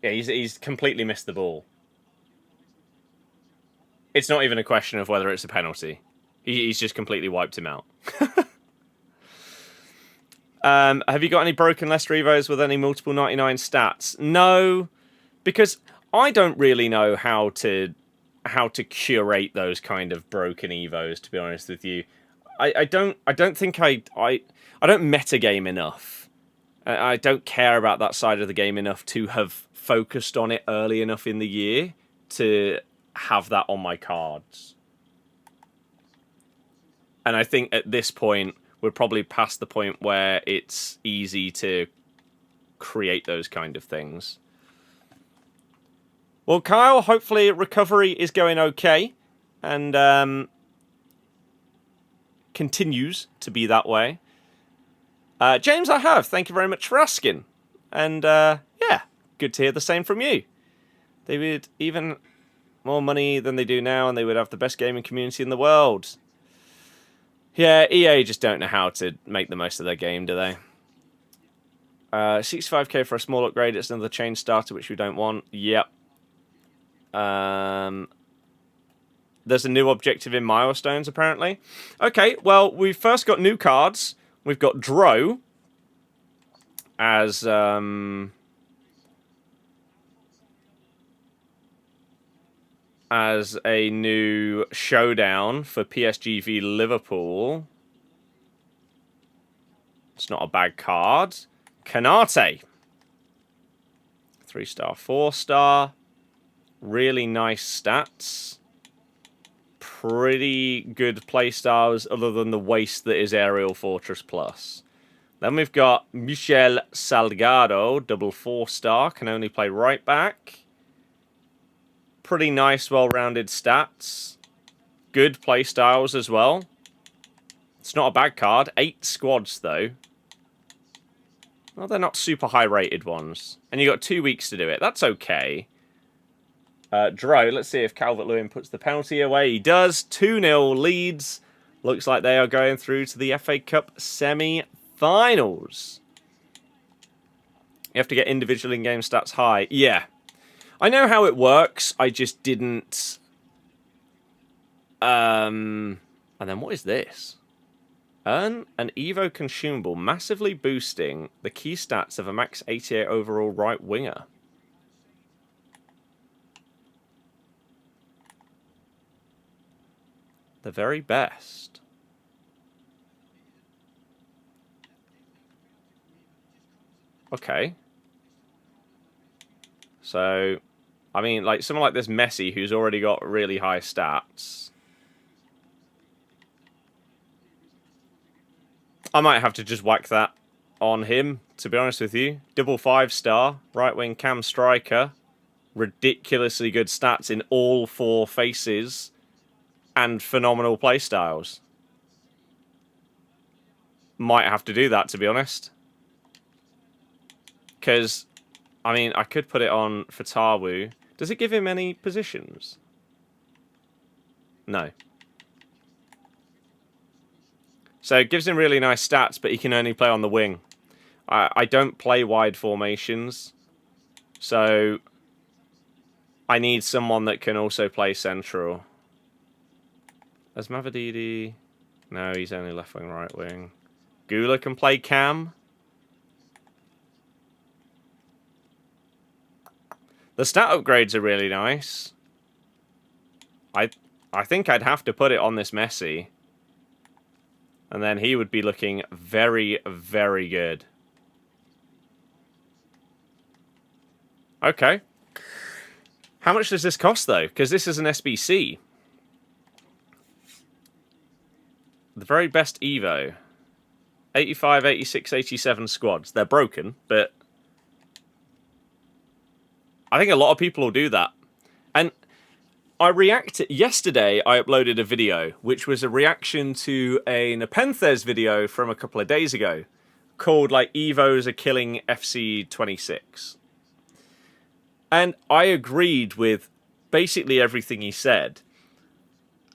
Yeah, he's completely missed the ball. It's not even a question of whether it's a penalty. He's just completely wiped him out. Have you got any broken Leicester Evos with any multiple 99 stats? No, because I don't really know how to curate those kind of broken Evos, to be honest with you. I don't think I don't metagame enough. I don't care about that side of the game enough to have focused on it early enough in the year to have that on my cards. And I think at this point, we're probably past the point where it's easy to create those kind of things. Well, Kyle, hopefully recovery is going okay and continues to be that way. James, I have. Thank you very much for asking. And yeah, good to hear the same from you. They would even more money than they do now, and they would have the best gaming community in the world. Yeah, EA just don't know how to make the most of their game, do they? 65k for a small upgrade. It's another chain starter, which we don't want. Yep. There's a new objective in Milestones, apparently. Okay, well, we've first got new cards. We've got Dro. as a new showdown for PSG v Liverpool. It's not a bad card. Canate. 3-star, 4-star. Really nice stats. Pretty good playstyles other than the waste that is Aerial Fortress Plus. Then we've got Michel Salgado, double 4-star. Can only play right back. Pretty nice, well-rounded stats. Good playstyles as well. It's not a bad card. 8 squads, though. Well, they're not super high-rated ones. And you got 2 weeks to do it. That's okay. Dro, let's see if Calvert-Lewin puts the penalty away. He does. 2-0 leads. Looks like they are going through to the FA Cup semi-finals. You have to get individual in-game stats high. Yeah. I know how it works. I just didn't... And then what is this? Earn an Evo consumable, massively boosting the key stats of a max 88 overall right winger. The very best. Okay. So, I mean, like someone like this Messi who's already got really high stats. I might have to just whack that on him, to be honest with you. Double 5-star, right wing cam striker. Ridiculously good stats in all 4 faces. And phenomenal playstyles. Might have to do that, to be honest. Because, I mean, I could put it on Fatawu. Does it give him any positions? No. So it gives him really nice stats, but he can only play on the wing. I don't play wide formations. So I need someone that can also play central. As Mavadidi... No, he's only left wing, right wing. Gula can play cam. The stat upgrades are really nice. I think I'd have to put it on this Messi. And then he would be looking very, very good. Okay. How much does this cost, though? Because this is an SBC. The very best Evo. 85, 86, 87 squads. They're broken, but... I think a lot of people will do that. And I reacted... Yesterday, I uploaded a video, which was a reaction to a Nepenthes video from a couple of days ago, called, like, Evos are killing FC 26. And I agreed with basically everything he said.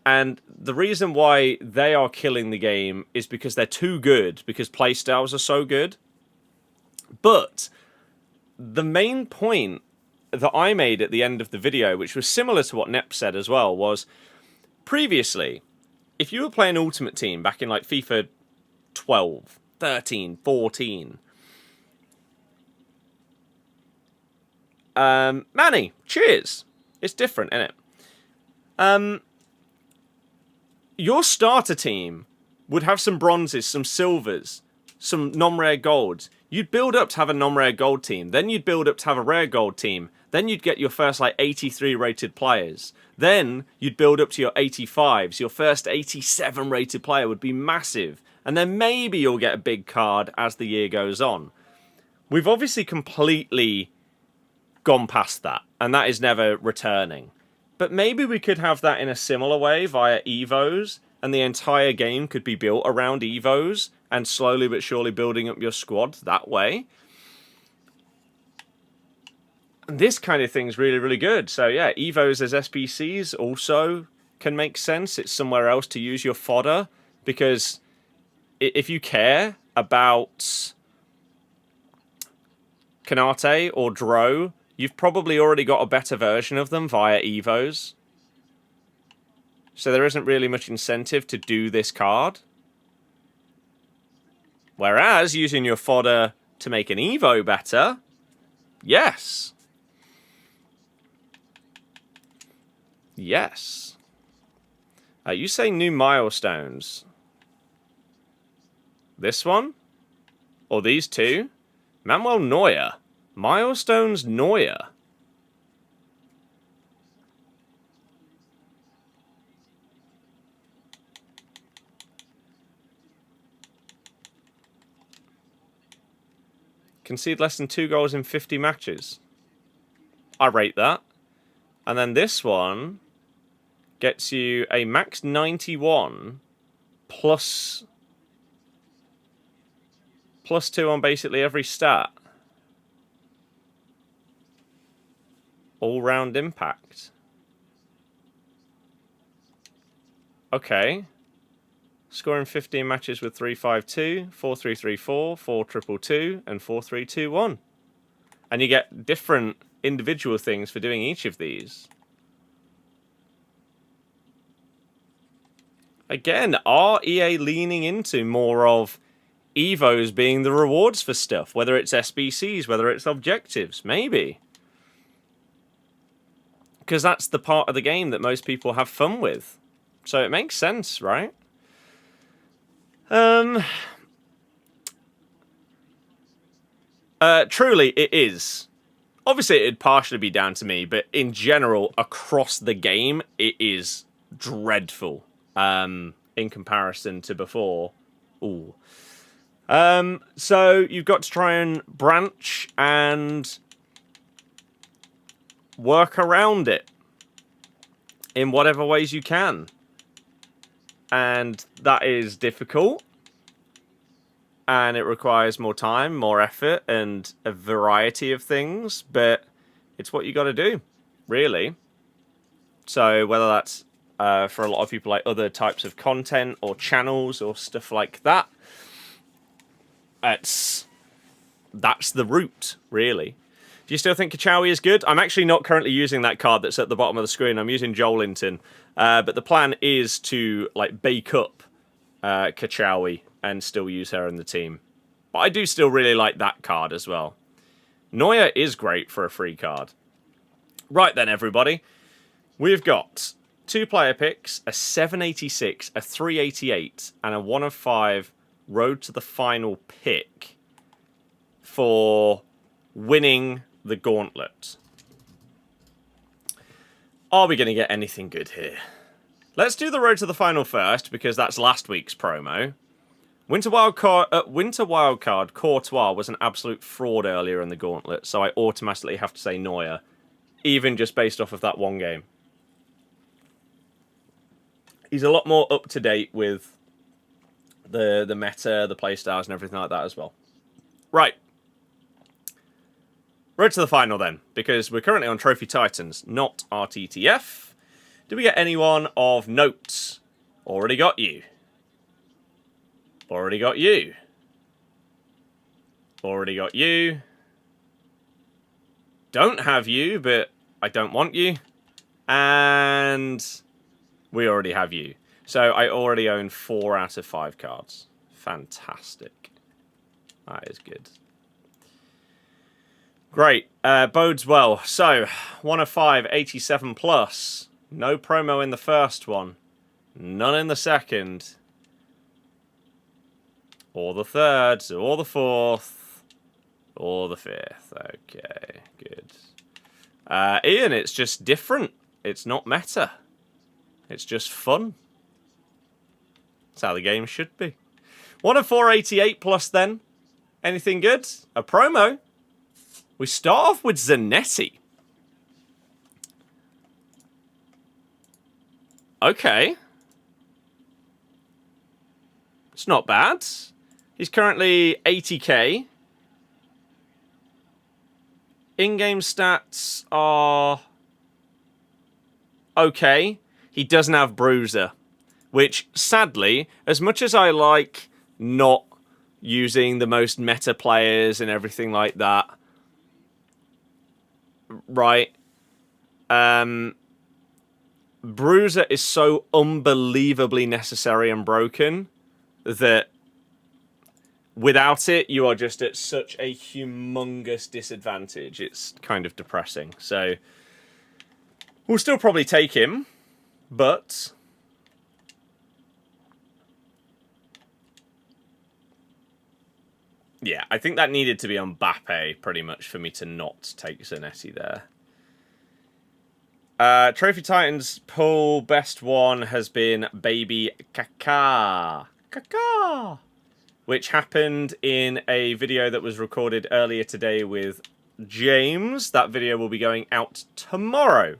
And the reason why they are killing the game is because they're too good, because playstyles are so good. But the main point that I made at the end of the video, which was similar to what Nep said as well, was previously, if you were playing Ultimate Team back in like FIFA 12, 13, 14... Manny, cheers! It's different, isn't it? Your starter team would have some bronzes, some silvers, some non-rare golds. You'd build up to have a non-rare gold team. Then you'd build up to have a rare gold team. Then you'd get your first, like, 83 rated players. Then you'd build up to your 85s. Your first 87 rated player would be massive. And then maybe you'll get a big card as the year goes on. We've obviously completely gone past that. And that is never returning. But maybe we could have that in a similar way via Evos. And the entire game could be built around Evos. And slowly but surely building up your squad that way. And this kind of thing's really, really good. So yeah, Evos as SPCs also can make sense. It's somewhere else to use your fodder. Because if you care about Canate or Dro, you've probably already got a better version of them via Evos. So there isn't really much incentive to do this card. Whereas using your fodder to make an Evo better, yes. Yes. You say new milestones. This one? Or these two? Manuel Neuer. Milestones Neuer. Concede less than 2 goals in 50 matches. I rate that. And then this one gets you a max 91 plus 2 on basically every stat. All-round impact. Okay. Scoring 15 matches with 3-5-2, 4-3-3-4, 4-2-2-2, and 4-3-2-1. And you get different individual things for doing each of these. Again, are EA leaning into more of Evos being the rewards for stuff? Whether it's SBCs, whether it's objectives, maybe. Because that's the part of the game that most people have fun with. So it makes sense, right? Truly, it is. Obviously, it'd partially be down to me, but in general, across the game, it is dreadful. In comparison to before. Ooh. So you've got to try and branch and work around it in whatever ways you can. And that is difficult. And it requires more time, more effort, and a variety of things. But it's what you got to do, really. So whether that's for a lot of people like other types of content or channels or stuff like that, that's the route, really. Do you still think Kachawi is good? I'm actually not currently using that card that's at the bottom of the screen. I'm using Joelinton. But the plan is to like bake up Kachawi and still use her in the team. But I do still really like that card as well. Neuer is great for a free card. Right then, everybody. We've got 2 player picks, a 786, a 388, and a 1 of 5 road to the final pick for winning the gauntlet. Are we going to get anything good here? Let's do the road to the final first, because that's last week's promo. Winter Wildcard Courtois was an absolute fraud earlier in the gauntlet, so I automatically have to say Neuer, even just based off of that one game. He's a lot more up-to-date with the meta, the playstyles, and everything like that as well. Right. Road to the final then, because we're currently on Trophy Titans, not RTTF. Do we get anyone of note? Already got you. Already got you. Already got you. Don't have you, but I don't want you. And we already have you. So I already own 4 out of 5 cards. Fantastic. That is good. Great. Bodes well. So, 1 of 5, 87 plus. No promo in the first one. None in the second. Or the third. Or the fourth. Or the fifth. Okay, good. Ian, it's just different. It's not meta. It's just fun. That's how the game should be. 1 of 4, 88 plus then. Anything good? A promo. We start off with Zanetti. Okay. It's not bad. He's currently 80k. In-game stats are okay. He doesn't have Bruiser, which, sadly, as much as I like not using the most meta players and everything like that, right, Bruiser is so unbelievably necessary and broken that without it, you are just at such a humongous disadvantage. It's kind of depressing. So we'll still probably take him, but yeah, I think that needed to be on Mbappe pretty much for me to not take Zanetti there. Trophy Titans pool best one has been Baby Kaká. Kaká! Which happened in a video that was recorded earlier today with James. That video will be going out tomorrow.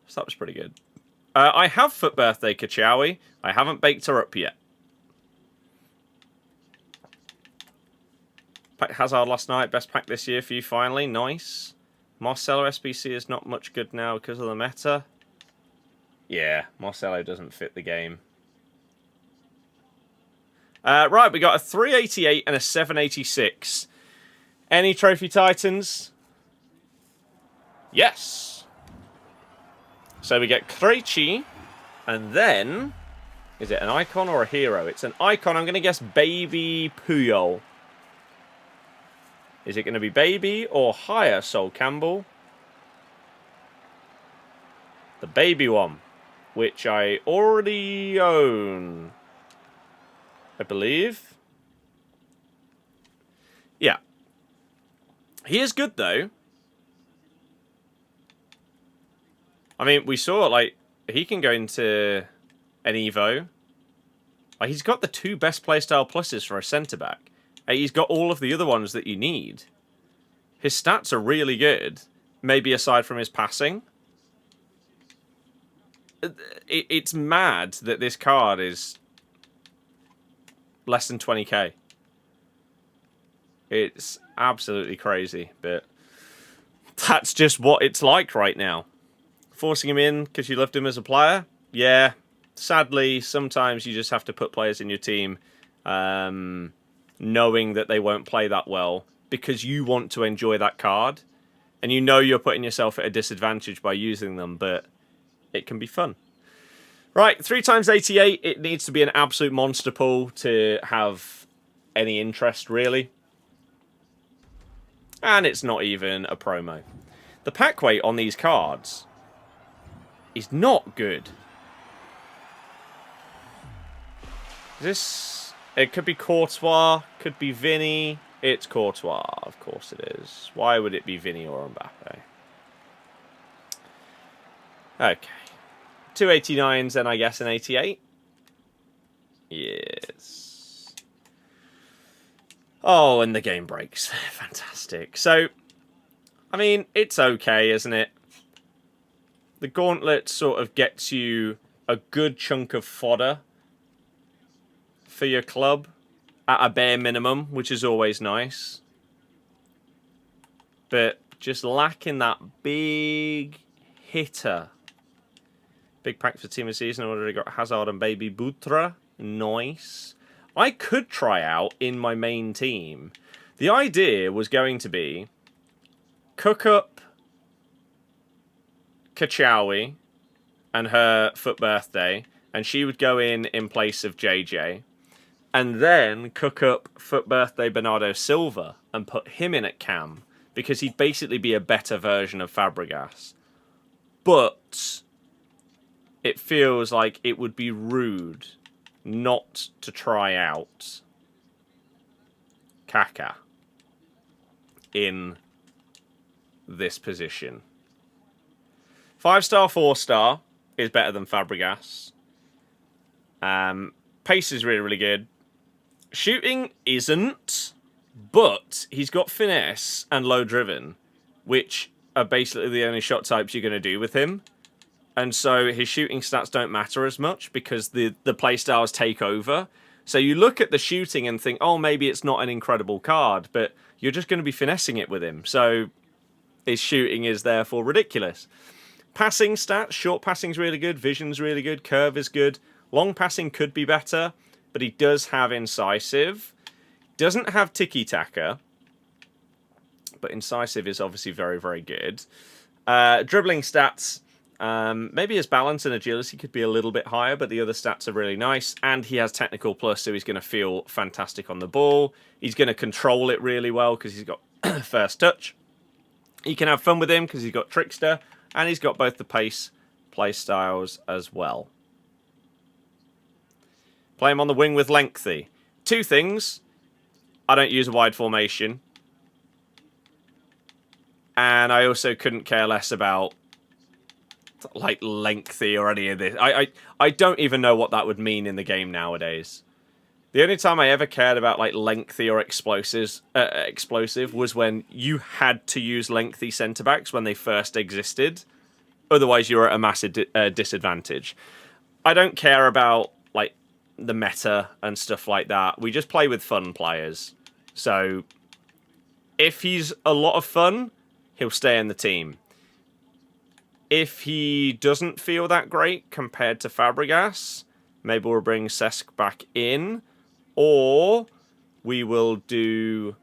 So that was pretty good. I have foot birthday Kachawi. I haven't baked her up yet. Packed Hazard last night. Best pack this year for you finally. Nice. Marcelo SBC is not much good now because of the meta. Yeah, Marcelo doesn't fit the game. Right, we got a 388 and a 786. Any Trophy Titans? Yes. So we get Krejci, and then... Is it an icon or a hero? It's an icon. I'm going to guess Baby Puyol. Is it going to be Baby or higher Sol Campbell? The Baby one, which I already own, I believe. Yeah. He is good, though. I mean, we saw, like, he can go into an Evo. Like, he's got the 2 best playstyle pluses for a centre-back. He's got all of the other ones that you need. His stats are really good. Maybe aside from his passing. It's mad that this card is less than 20k. It's absolutely crazy, but that's just what it's like right now. Forcing him in because you loved him as a player? Yeah. Sadly, sometimes you just have to put players in your team knowing that they won't play that well because you want to enjoy that card. And you know you're putting yourself at a disadvantage by using them, but it can be fun. Right, 3 times 88. It needs to be an absolute monster pool to have any interest, really. And it's not even a promo. The pack weight on these cards is not good. Is this... It could be Courtois, could be Vinny. It's Courtois, of course it is. Why would it be Vinny or Mbappe? Okay. 289s and I guess an 88. Yes. Oh, and the game breaks. Fantastic. So, I mean, it's okay, isn't it? The gauntlet sort of gets you a good chunk of fodder for your club at a bare minimum, which is always nice. But just lacking that big hitter. Big pack for team of season. I already got Hazard and Baby Butra. Nice. I could try out in my main team. The idea was going to be cook up Kachawi and her foot birthday, and she would go in place of JJ. And then cook up foot birthday Bernardo Silva and put him in at cam because he'd basically be a better version of Fabregas. But it feels like it would be rude not to try out Kaká in this position. 5-star, 4-star is better than Fabregas. Pace is really, really good. Shooting isn't, but he's got finesse and low driven, which are basically the only shot types you're going to do with him. And so his shooting stats don't matter as much because the playstyles take over. So you look at the shooting and think, oh, maybe it's not an incredible card, but you're just going to be finessing it with him. So his shooting is therefore ridiculous. Passing stats, short passing's really good, vision's really good, curve is good. Long passing could be better, but he does have incisive. Doesn't have tiki-taka, but incisive is obviously very, very good. Dribbling stats, Maybe his balance and agility could be a little bit higher, but the other stats are really nice. And he has technical plus, so he's going to feel fantastic on the ball. He's going to control it really well because he's got first touch. You can have fun with him because he's got trickster, and he's got both the pace play styles as well. Play him on the wing with lengthy. Two things. I don't use a wide formation. And I also couldn't care less about like lengthy or any of this. I don't even know what that would mean in the game nowadays. The only time I ever cared about like lengthy or explosive was when you had to use lengthy centre backs when they first existed. Otherwise, you're at a massive disadvantage. I don't care about like the meta and stuff like that. We just play with fun players. So if he's a lot of fun, he'll stay in the team. If he doesn't feel that great compared to Fabregas, maybe we'll bring Cesc back in. Or we will do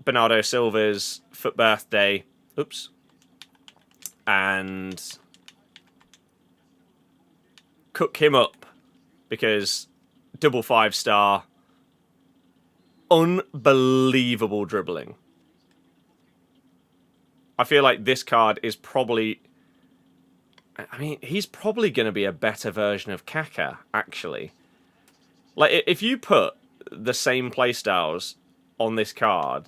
Bernardo Silva's foot birthday. Oops. And cook him up. Because double 5-star. Unbelievable dribbling. I feel like this card is probably... I mean, he's probably going to be a better version of Kaká, actually. Like, if you put the same playstyles on this card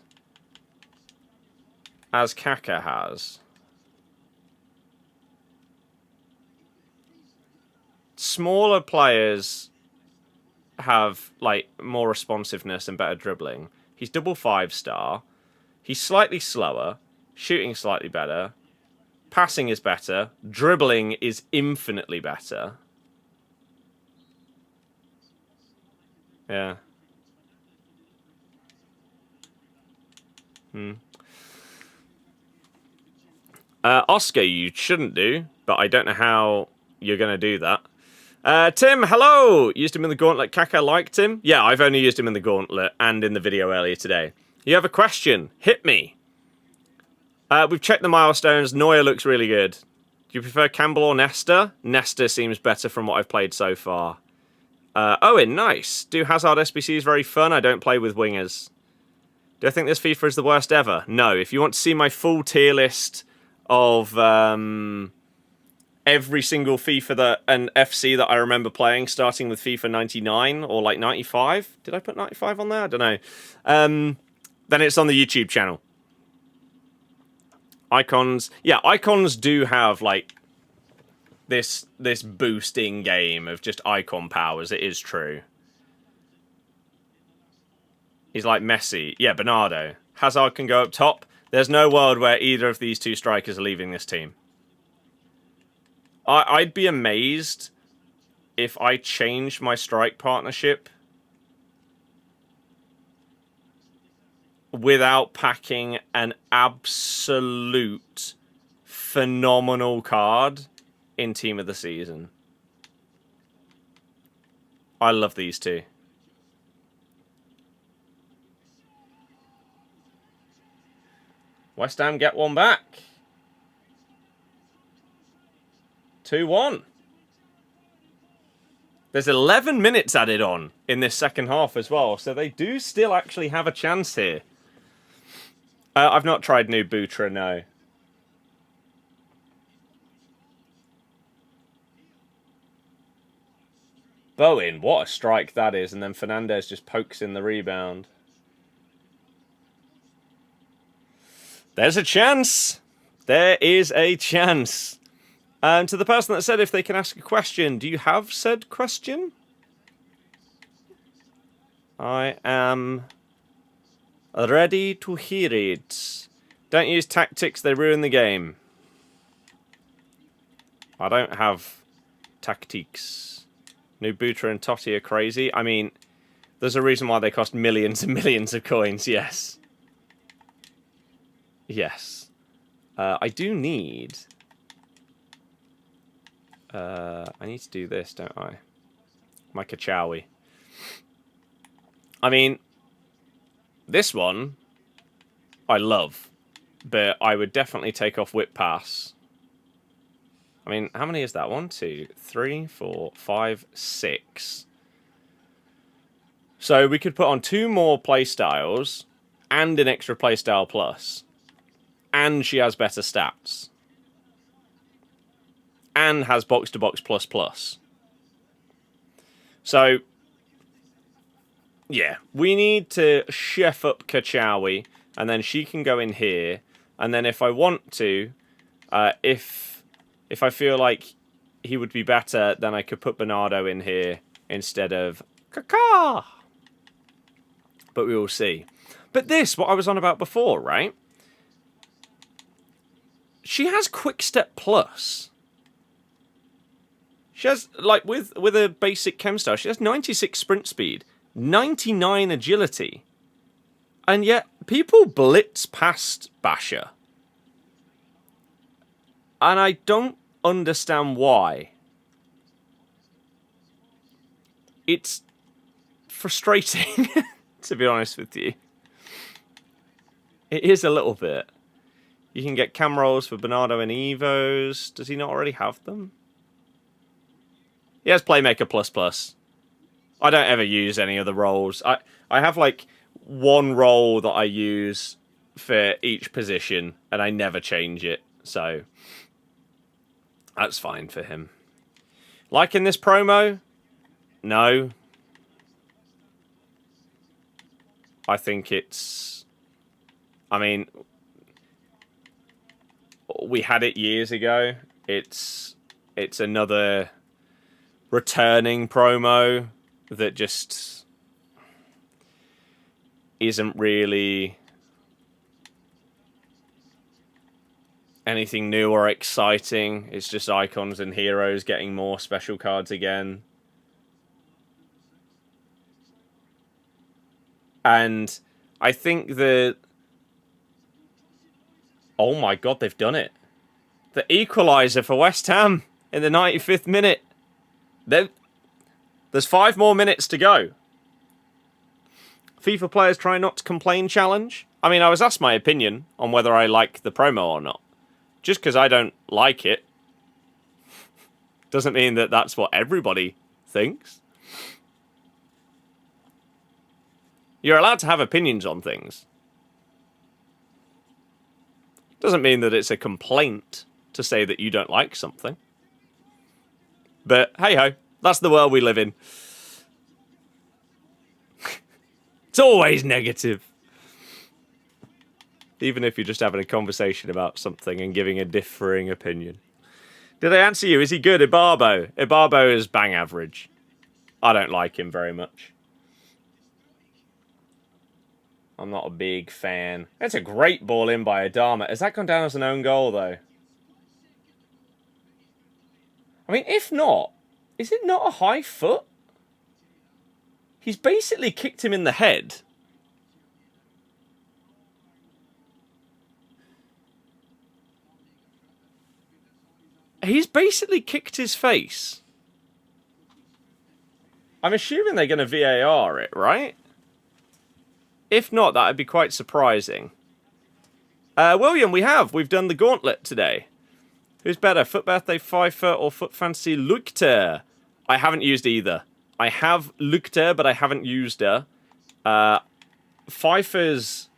as Kaká has, smaller players have, like, more responsiveness and better dribbling. He's double 5-star. He's slightly slower. Shooting slightly better. Passing is better. Dribbling is infinitely better. Yeah. Oscar, you shouldn't do, but I don't know how you're going to do that. Tim, hello! Used him in the gauntlet. Kaká liked him? Yeah, I've only used him in the gauntlet and in the video earlier today. You have a question? Hit me. We've checked the milestones. Neuer looks really good. Do you prefer Campbell or Nesta? Nesta seems better from what I've played so far. Owen, nice. Do Hazard SBCs very fun? I don't play with wingers. Do I think this FIFA is the worst ever? No. If you want to see my full tier list of every single FIFA and FC that I remember playing, starting with FIFA 99 or like 95. Did I put 95 on there? I don't know. Then it's on the YouTube channel. Icons. Yeah, icons do have like this boost in game of just icon powers. It is true. He's like Messi. Yeah, Bernardo. Hazard can go up top. There's no world where either of these two strikers are leaving this team. I'd be amazed if I changed my strike partnership without packing an absolute phenomenal card in Team of the Season. I love these two. West Ham get one back. 2-1. There's 11 minutes added on in this second half as well, so they do still actually have a chance here. I've not tried new Butra, no. Bowen, what a strike that is, and then Fernandes just pokes in the rebound. There's a chance. There is a chance. To the person that said if they can ask a question, do you have said question? I am ready to hear it. Don't use tactics, they ruin the game. I don't have tactics. New Butra and TOTY are crazy. I mean, there's a reason why they cost millions and millions of coins, yes. Yes. I do need... I need to do this, don't I? My Kachawi. I mean, this one, I love. But I would definitely take off Whip Pass. I mean, how many is that? 1, 2, 3, 4, 5, 6. So we could put on 2 more playstyles and an extra playstyle plus. And she has better stats. And has box-to-box plus plus. So, yeah, we need to chef up Kachawi, and then she can go in here. And then if I want to, if I feel like he would be better, then I could put Bernardo in here instead of Kaká. But we will see. But this, what I was on about before, right? She has Quick Step Plus. She has, like, with a basic chem style, she has 96 sprint speed, 99 agility. And yet, people blitz past Basher. And I don't understand why. It's frustrating, to be honest with you. It is a little bit. You can get cam rolls for Bernardo and Evos. Does he not already have them? He has Playmaker plus plus. I don't ever use any of the roles. I have like one role that I use for each position, and I never change it. So that's fine for him. Liking this promo? No. I think it's... I mean, we had it years ago. It's another returning promo that just isn't really anything new or exciting. It's just icons and heroes getting more special cards again. And I think that... Oh my god, they've done it. The equaliser for West Ham in the 95th minute. There's 5 more minutes to go. FIFA players try not to complain challenge. I mean, I was asked my opinion on whether I like the promo or not. Just because I don't like it doesn't mean that that's what everybody thinks. You're allowed to have opinions on things. Doesn't mean that it's a complaint to say that you don't like something. But hey-ho, that's the world we live in. It's always negative. Even if you're just having a conversation about something and giving a differing opinion. Did I answer you? Is he good? Ibarbo. Ibarbo is bang average. I don't like him very much. I'm not a big fan. That's a great ball in by Adama. Has that gone down as an own goal, though? I mean, if not, is it not a high foot? He's basically kicked him in the head. He's basically kicked his face. I'm assuming they're going to VAR it, right? If not, that would be quite surprising. William, we've done the gauntlet today. Who's better, Foot Birthday Pfeiffer or Foot Fantasy Lukter? I haven't used either. I have Lukter, but I haven't used her. Pfeiffer's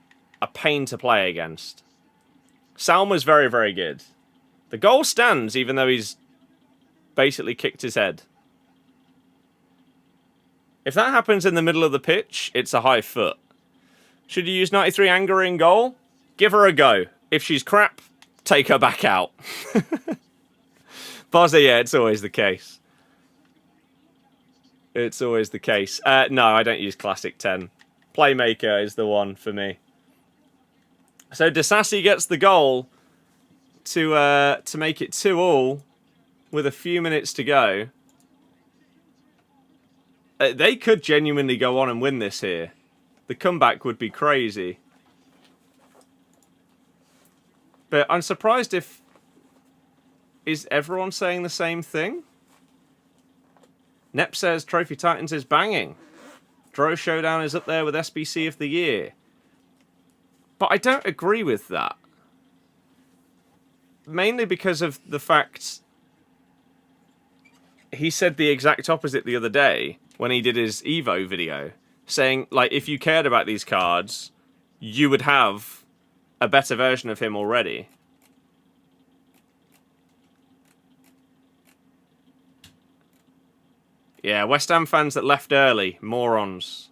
a pain to play against. Salma's very, very good. The goal stands, even though he's basically kicked his head. If that happens in the middle of the pitch, it's a high foot. Should you use 93 Anger in goal? Give her a go. If she's crap, take her back out. Bozza, yeah, it's always the case. It's always the case. No, I don't use Classic 10. Playmaker is the one for me. So Disasi gets the goal to make it 2-2 with a few minutes to go. They could genuinely go on and win this here. The comeback would be crazy. But I'm surprised if... Is everyone saying the same thing? Nep says Trophy Titans is banging. Dro Showdown is up there with SBC of the Year. But I don't agree with that. Mainly because of the fact he said the exact opposite the other day when he did his Evo video, saying, like, if you cared about these cards, you would have a better version of him already. Yeah, West Ham fans that left early. Morons.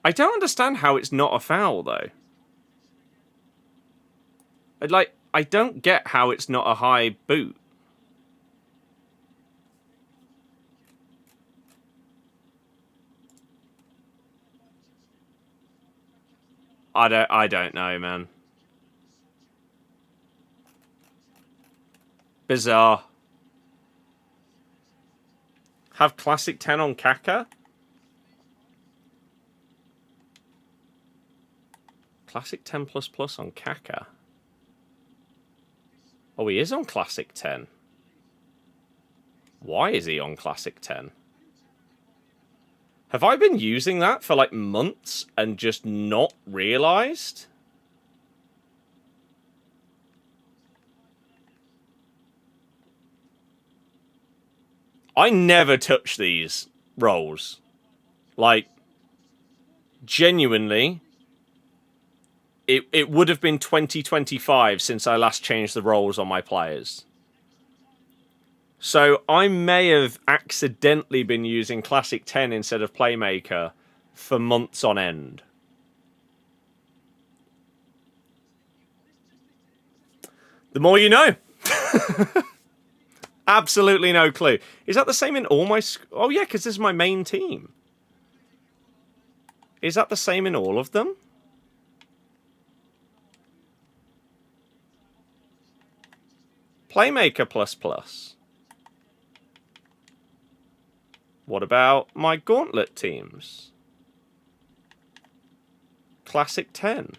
I don't understand how it's not a foul, though. Like, I don't get how it's not a high boot. I don't know, man. Bizarre. Have classic 10 on Kaka? Classic 10 plus on Kaka. Oh, he is on classic 10. Why is he on classic 10? Have I been using that for like months and just not realised? I never touch these rolls. Like, genuinely, it would have been 2025 since I last changed the rolls on my players. So I may have accidentally been using Classic 10 instead of Playmaker for months on end. The more you know. Absolutely no clue. Is that the same in all my... Oh, yeah, because this is my main team. Is that the same in all of them? Playmaker plus. What about my Gauntlet teams? Classic 10.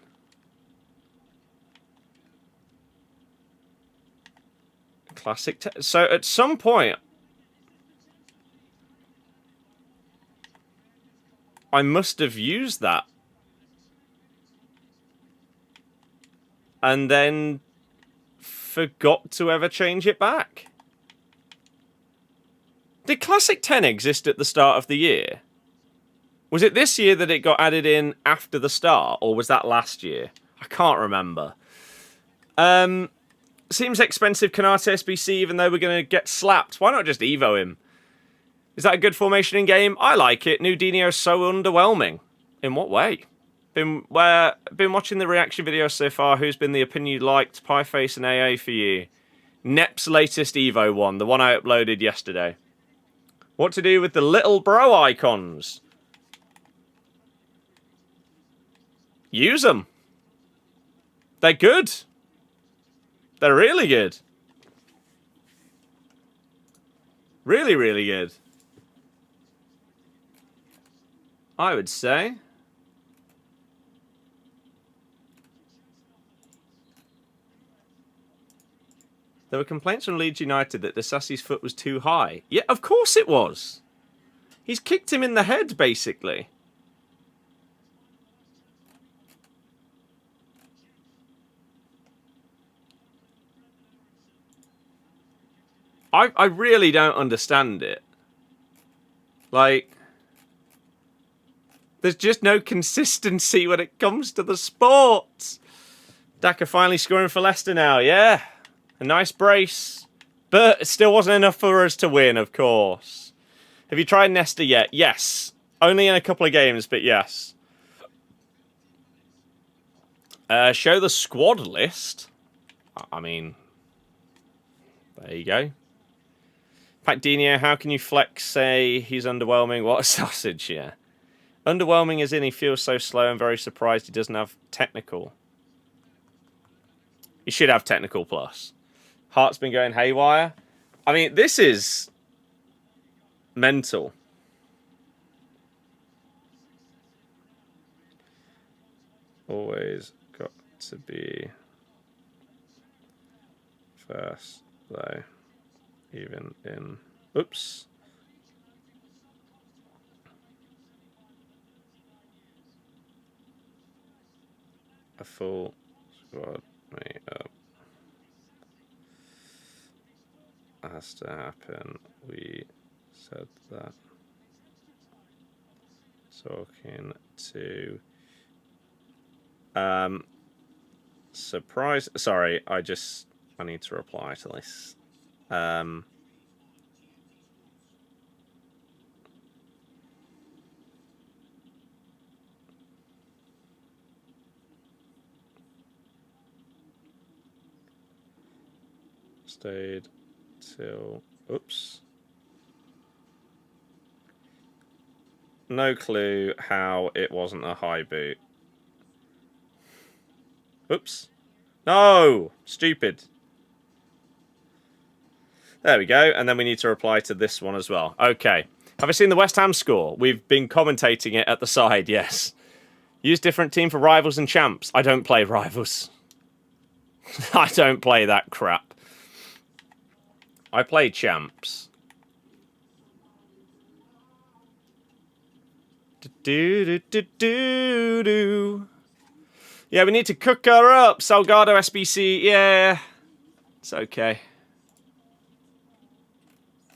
Classic 10. So at some point, I must have used that. And then forgot to ever change it back. Did Classic 10 exist at the start of the year? Was it this year that it got added in after the start, or was that last year? I can't remember. Seems expensive, Kanate SBC, even though we're going to get slapped. Why not just Evo him? Is that a good formation in game? I like it. New Dino's so underwhelming. In what way? Been watching the reaction videos so far. Who's been the opinion you liked? Pieface and AA for you. Nep's latest Evo one, the one I uploaded yesterday. What to do with the little bro icons? Use them. They're good. They're really good. Really, really good. I would say. There were complaints from Leeds United that Disasi's foot was too high. Yeah, of course it was. He's kicked him in the head, basically. I really don't understand it. Like, there's just no consistency when it comes to the sport. Daka finally scoring for Leicester now, yeah. A nice brace. But it still wasn't enough for us to win, of course. Have you tried Nesta yet? Yes. Only in a couple of games, but yes. Show the squad list. I mean, there you go. Pat Dino, how can you flex say he's underwhelming? What a sausage, yeah. Underwhelming as in he feels so slow and very surprised he doesn't have technical. He should have technical plus. Heart's been going haywire. I mean, this is mental. Always got to be first, though. Even in... Oops. A full squad made up has to happen. We said that. Talking to surprise. Sorry, I need to reply to this. Stayed till oops. No clue how it wasn't a high boot. Oops. No! Stupid. There we go. And then we need to reply to this one as well. Okay. Have I seen the West Ham score? We've been commentating it at the side, yes. Use different team for rivals and champs. I don't play rivals. I don't play that crap. I play champs. Do. Yeah, we need to cook her up. Salgado SBC. Yeah. It's okay.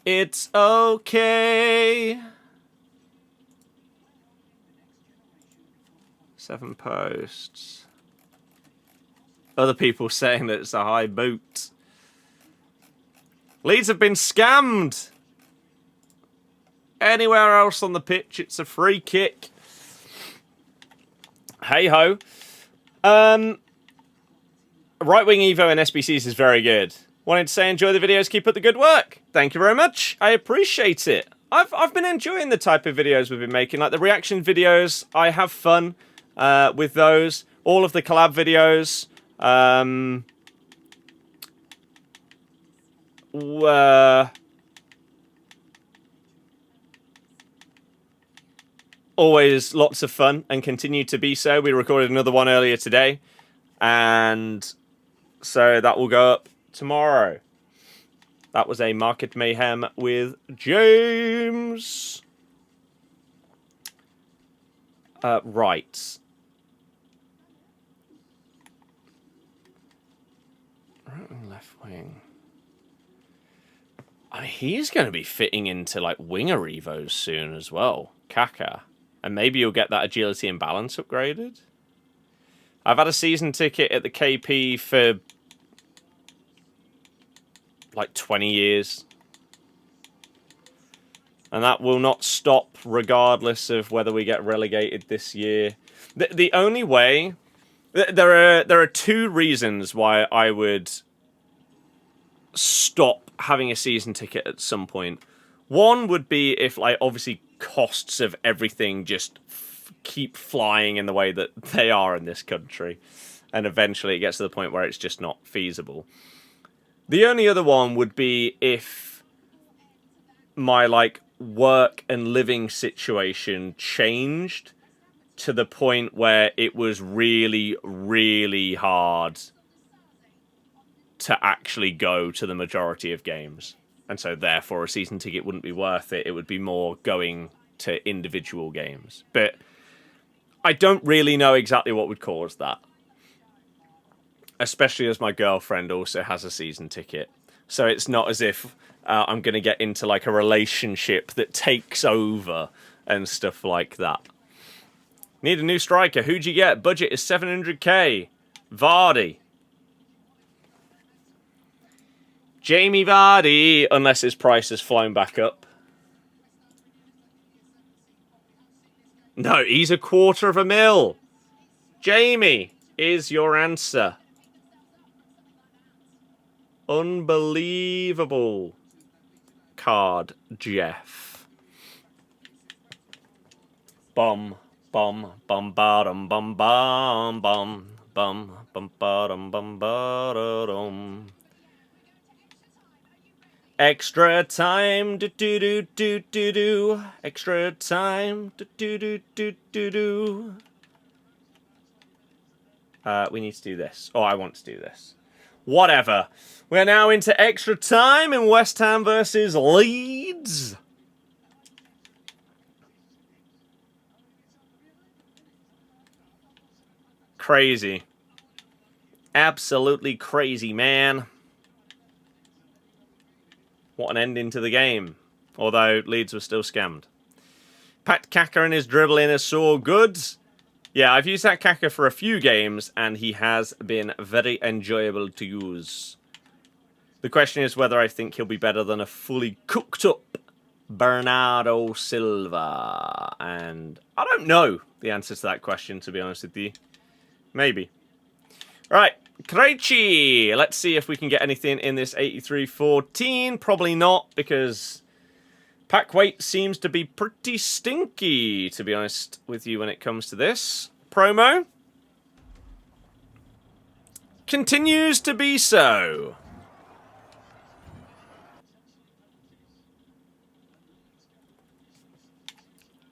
It's okay. 7 posts. Other people saying that it's a high boot. Leeds have been scammed. Anywhere else on the pitch, it's a free kick. Hey ho. Right wing Evo and SBCs is very good. Wanted to say enjoy the videos, keep up the good work. Thank you very much. I appreciate it. I've been enjoying the type of videos we've been making, like the reaction videos. I have fun with those. All of the collab videos. Always lots of fun and continue to be so. We recorded another one earlier today, and so that will go up tomorrow. That was a Market Mayhem with James. Right. Right wing, left wing. I mean, he's going to be fitting into like winger evos soon as well. Kaka. And maybe you'll get that agility and balance upgraded. I've had a season ticket at the KP for like 20 years. And that will not stop regardless of whether we get relegated this year. The only way... There are 2 reasons why I would stop having a season ticket at some point. One would be if, like, obviously costs of everything just keep flying in the way that they are in this country. And eventually it gets to the point where it's just not feasible. The only other one would be if my, like, work and living situation changed to the point where it was really, really hard to actually go to the majority of games. And so, therefore, a season ticket wouldn't be worth it. It would be more going to individual games. But I don't really know exactly what would cause that. Especially as my girlfriend also has a season ticket. So it's not as if I'm going to get into, like, a relationship that takes over and stuff like that. Need a new striker. Who'd you get? Budget is 700k. Vardy. Jamie Vardy, unless his price has flown back up. No, he's $250,000. Jamie is your answer. Unbelievable card, Jeff. Bum, bum, bum, bottom, bum, bum, bum, bum, bum, bottom, bum, bottom. Extra time, do do do do do do. Extra time, do do do do do do. We need to do this. Oh, I want to do this. Whatever. We're now into extra time in West Ham versus Leeds. Crazy. Absolutely crazy, man. What an ending to the game. Although Leeds were still scammed. Pat Kaka and his dribbling is so good. Yeah, I've used that Kaka for a few games, and he has been very enjoyable to use. The question is whether I think he'll be better than a fully cooked up Bernardo Silva. And I don't know the answer to that question, to be honest with you. Maybe. Right, Krejci. Let's see if we can get anything in this 83-14. Probably not, because pack weight seems to be pretty stinky, to be honest with you, when it comes to this. Promo continues to be so.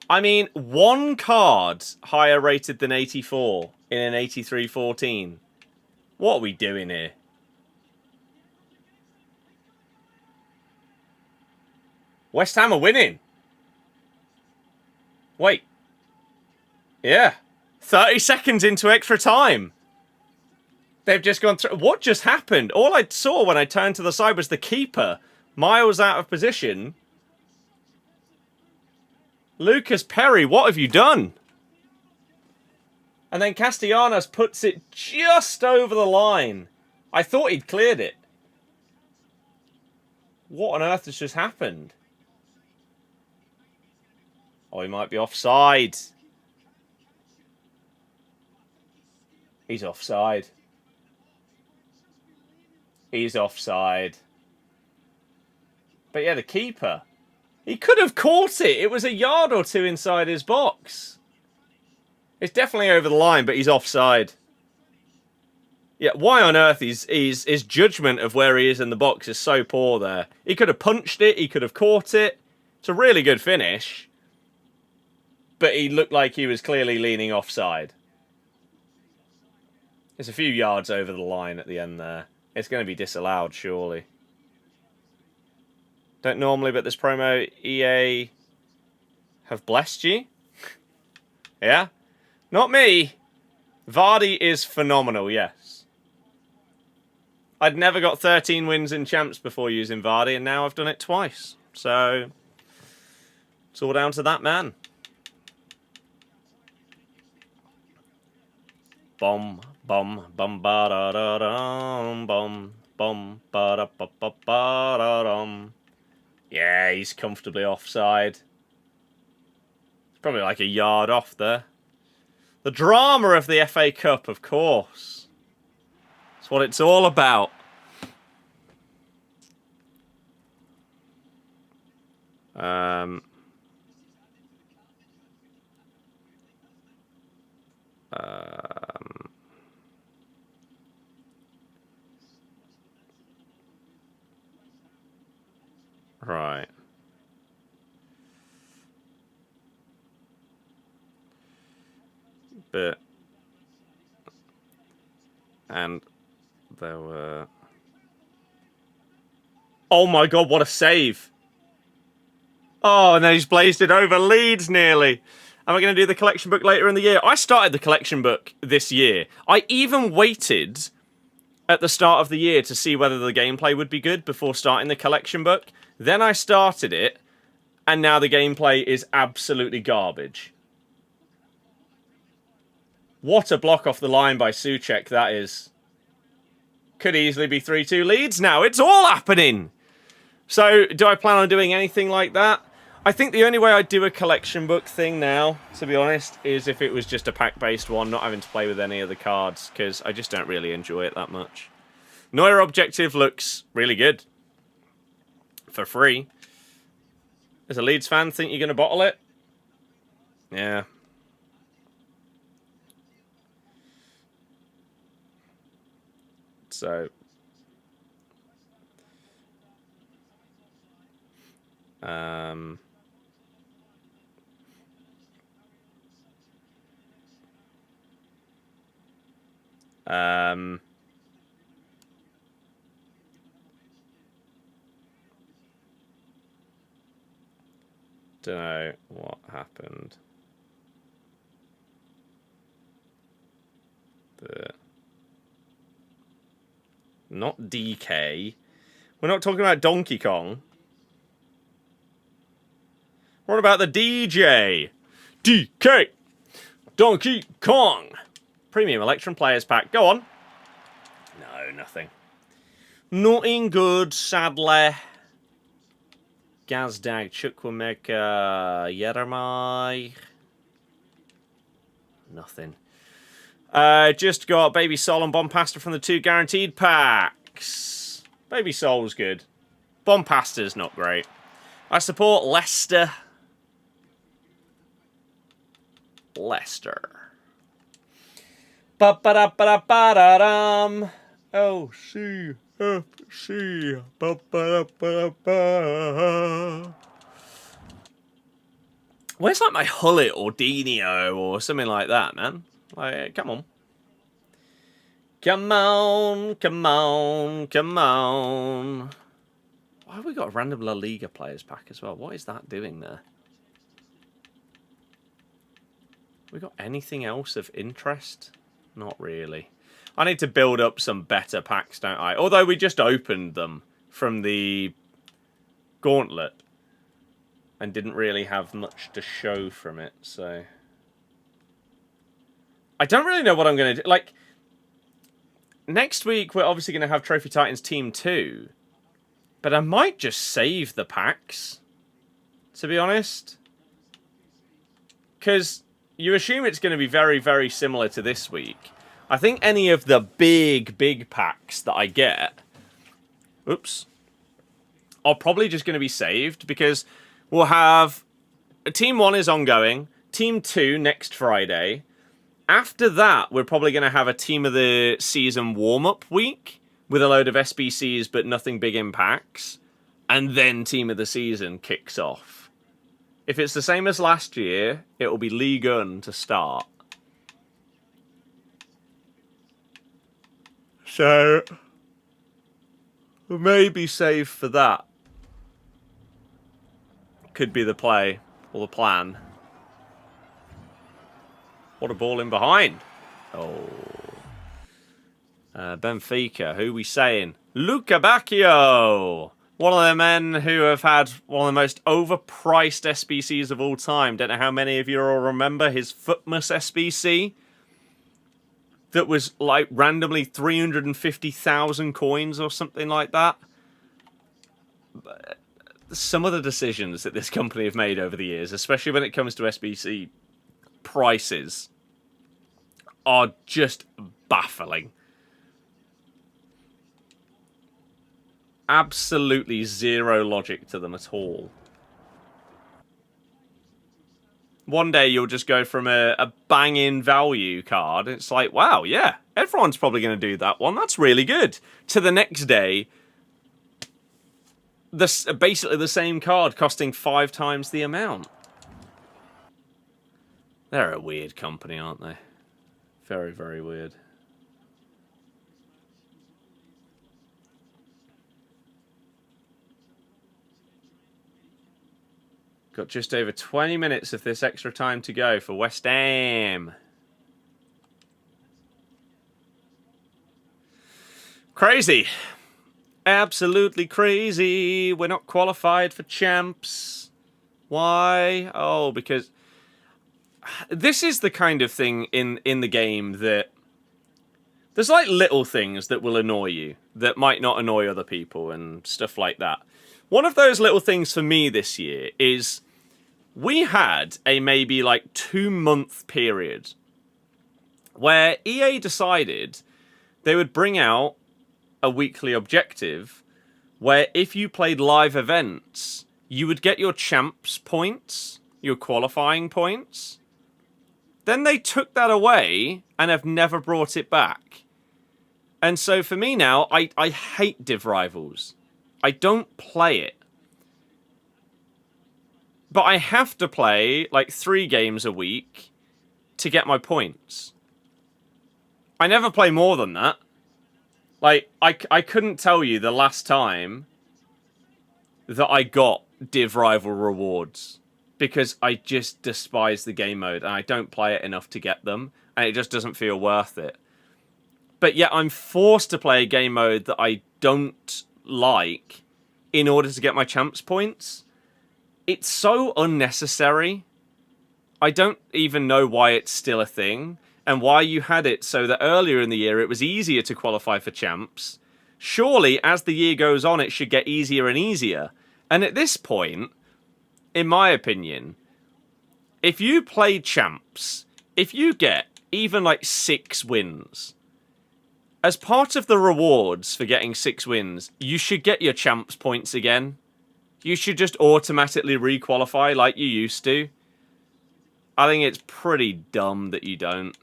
I mean, one card higher rated than 84 in an 83-14. What are we doing here? West Ham are winning. Wait. Yeah. 30 seconds into extra time. They've just gone through. What just happened? All I saw when I turned to the side was the keeper miles out of position. Lucas Perry, what have you done? And then Castellanos puts it just over the line. I thought he'd cleared it. What on earth has just happened? Oh, he might be offside. He's offside. He's offside. But yeah, the keeper. He could have caught it. It was a yard or two inside his box. It's definitely over the line, but he's offside. Yeah, why on earth his judgment of where he is in the box is so poor there. He could have punched it. He could have caught it. It's a really good finish. But he looked like he was clearly leaning offside. It's a few yards over the line at the end there. It's going to be disallowed, surely. Don't normally, but this promo, EA have blessed you. Yeah? Not me. Vardy is phenomenal, yes. I'd never got 13 wins in champs before using Vardy, and now I've done it twice. So, it's all down to that man. Bom, bom, bom, ba da da dum, bom, bom, ba da ba ba ba da dum. Yeah, he's comfortably offside. It's probably like a yard off there. The drama of the FA Cup, of course. That's what it's all about. Right. But, and there were... Oh my god, what a save. Oh, and then he's blazed it over Leeds nearly. Am I going to do the collection book later in the year? I started the collection book this year. I even waited at the start of the year to see whether the gameplay would be good before starting the collection book. Then I started it, and now the gameplay is absolutely garbage. What a block off the line by Souček that is. Could easily be 3-2 Leeds now. It's all happening. So, do I plan on doing anything like that? I think the only way I'd do a collection book thing now, to be honest, is if it was just a pack-based one, not having to play with any of the cards, because I just don't really enjoy it that much. Neuer Objective looks really good. For free. As a Leeds fan, think you're going to bottle it? Yeah. So... don't know what happened. But not DK. We're not talking about Donkey Kong. What about the DJ? DK! Donkey Kong! Premium Electrum Players Pack. Go on. No, nothing. Nothing good, sadly. Gazdag, Chukwemeka, Yeremai. Nothing. Just got Baby Soul and Bombasta from the 2 guaranteed packs. Baby Soul's good. Bombasta's not great. I support Leicester. Leicester. Ba-ba-da-ba-da-ba-da-dum. LCFC. Ba-ba-da-ba-da-ba. Where's like my Hullet or Dino or something like that, man? Like, come on. Come on, come on, come on. Why have we got a random La Liga players pack as well? What is that doing there? We got anything else of interest? Not really. I need to build up some better packs, don't I? Although we just opened them from the gauntlet and didn't really have much to show from it, so... I don't really know what I'm going to do. Like, next week we're obviously going to have Trophy Titans Team 2, but I might just save the packs, to be honest. Because you assume it's going to be very, very similar to this week. I think any of the big packs that I get, oops, are probably just going to be saved because we'll have Team 1 is ongoing, Team 2 next Friday. After that, we're probably going to have a Team of the Season warm-up week with a load of SBCs but nothing big in packs. And then Team of the Season kicks off. If it's the same as last year, it will be League One to start. So, maybe save for that. Could be the play or the plan. What a ball in behind. Oh. Benfica, who we saying? Luca Bacchio! One of the men who have had one of the most overpriced SBCs of all time. Don't know how many of you all remember his Footmas SBC. That was like randomly 350,000 coins or something like that. But some of the decisions that this company have made over the years, especially when it comes to SBC prices, are just baffling. Absolutely zero logic to them at all. One day you'll just go from a bang-in value card, and it's like, wow, yeah, everyone's probably going to do that one. That's really good. To the next day, basically the same card costing 5 times the amount. They're a weird company, aren't they? Very, very weird. Got just over 20 minutes of this extra time to go for West Ham. Crazy. Absolutely crazy. We're not qualified for champs. Why? Oh, because this is the kind of thing in the game that there's like little things that will annoy you that might not annoy other people and stuff like that. One of those little things for me this year is we had a maybe like 2-month period where EA decided they would bring out a weekly objective where if you played live events, you would get your champs points, your qualifying points. Then they took that away and have never brought it back. And so for me now, I hate Div Rivals. I don't play it. But I have to play like 3 games a week to get my points. I never play more than that. Like, I couldn't tell you the last time that I got Div Rival rewards. Because I just despise the game mode and I don't play it enough to get them. And it just doesn't feel worth it. But yet I'm forced to play a game mode that I don't like in order to get my champs points. it's so unnecessary. I don't even know why it's still a thing, and why you had it so that earlier in the year it was easier to qualify for champs. Surely, as the year goes on, it should get easier and easier. And at this point, in my opinion, if you play champs, if you get even like 6 wins, as part of the rewards for getting 6 wins, you should get your champs points again. You should just automatically requalify like you used to. I think it's pretty dumb that you don't.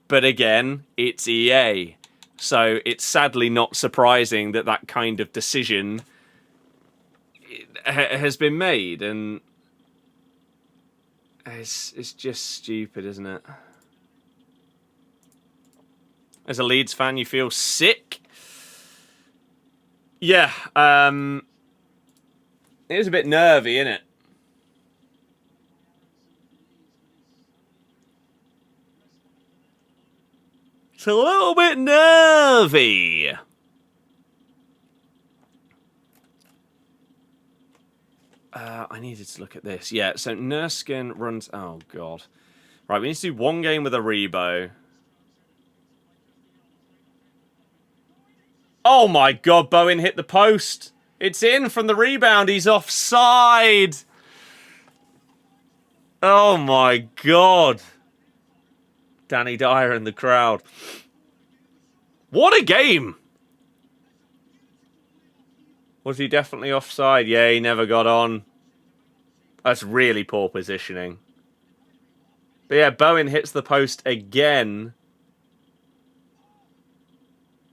But again, it's EA. So it's sadly not surprising that that kind of decision has been made. And it's just stupid, isn't it? As a Leeds fan, you feel sick? Yeah, it was a bit nervy, innit? It's a little bit nervy. I needed to look at this. Yeah, so Nurskin runs... Oh, God. Right, we need to do 1 game with a Rebo. Oh, my God, Bowen hit the post. It's in from the rebound. He's offside. Oh, my God. Danny Dyer in the crowd. What a game! Was he definitely offside? Yeah, he never got on. That's really poor positioning. But yeah, Bowen hits the post again.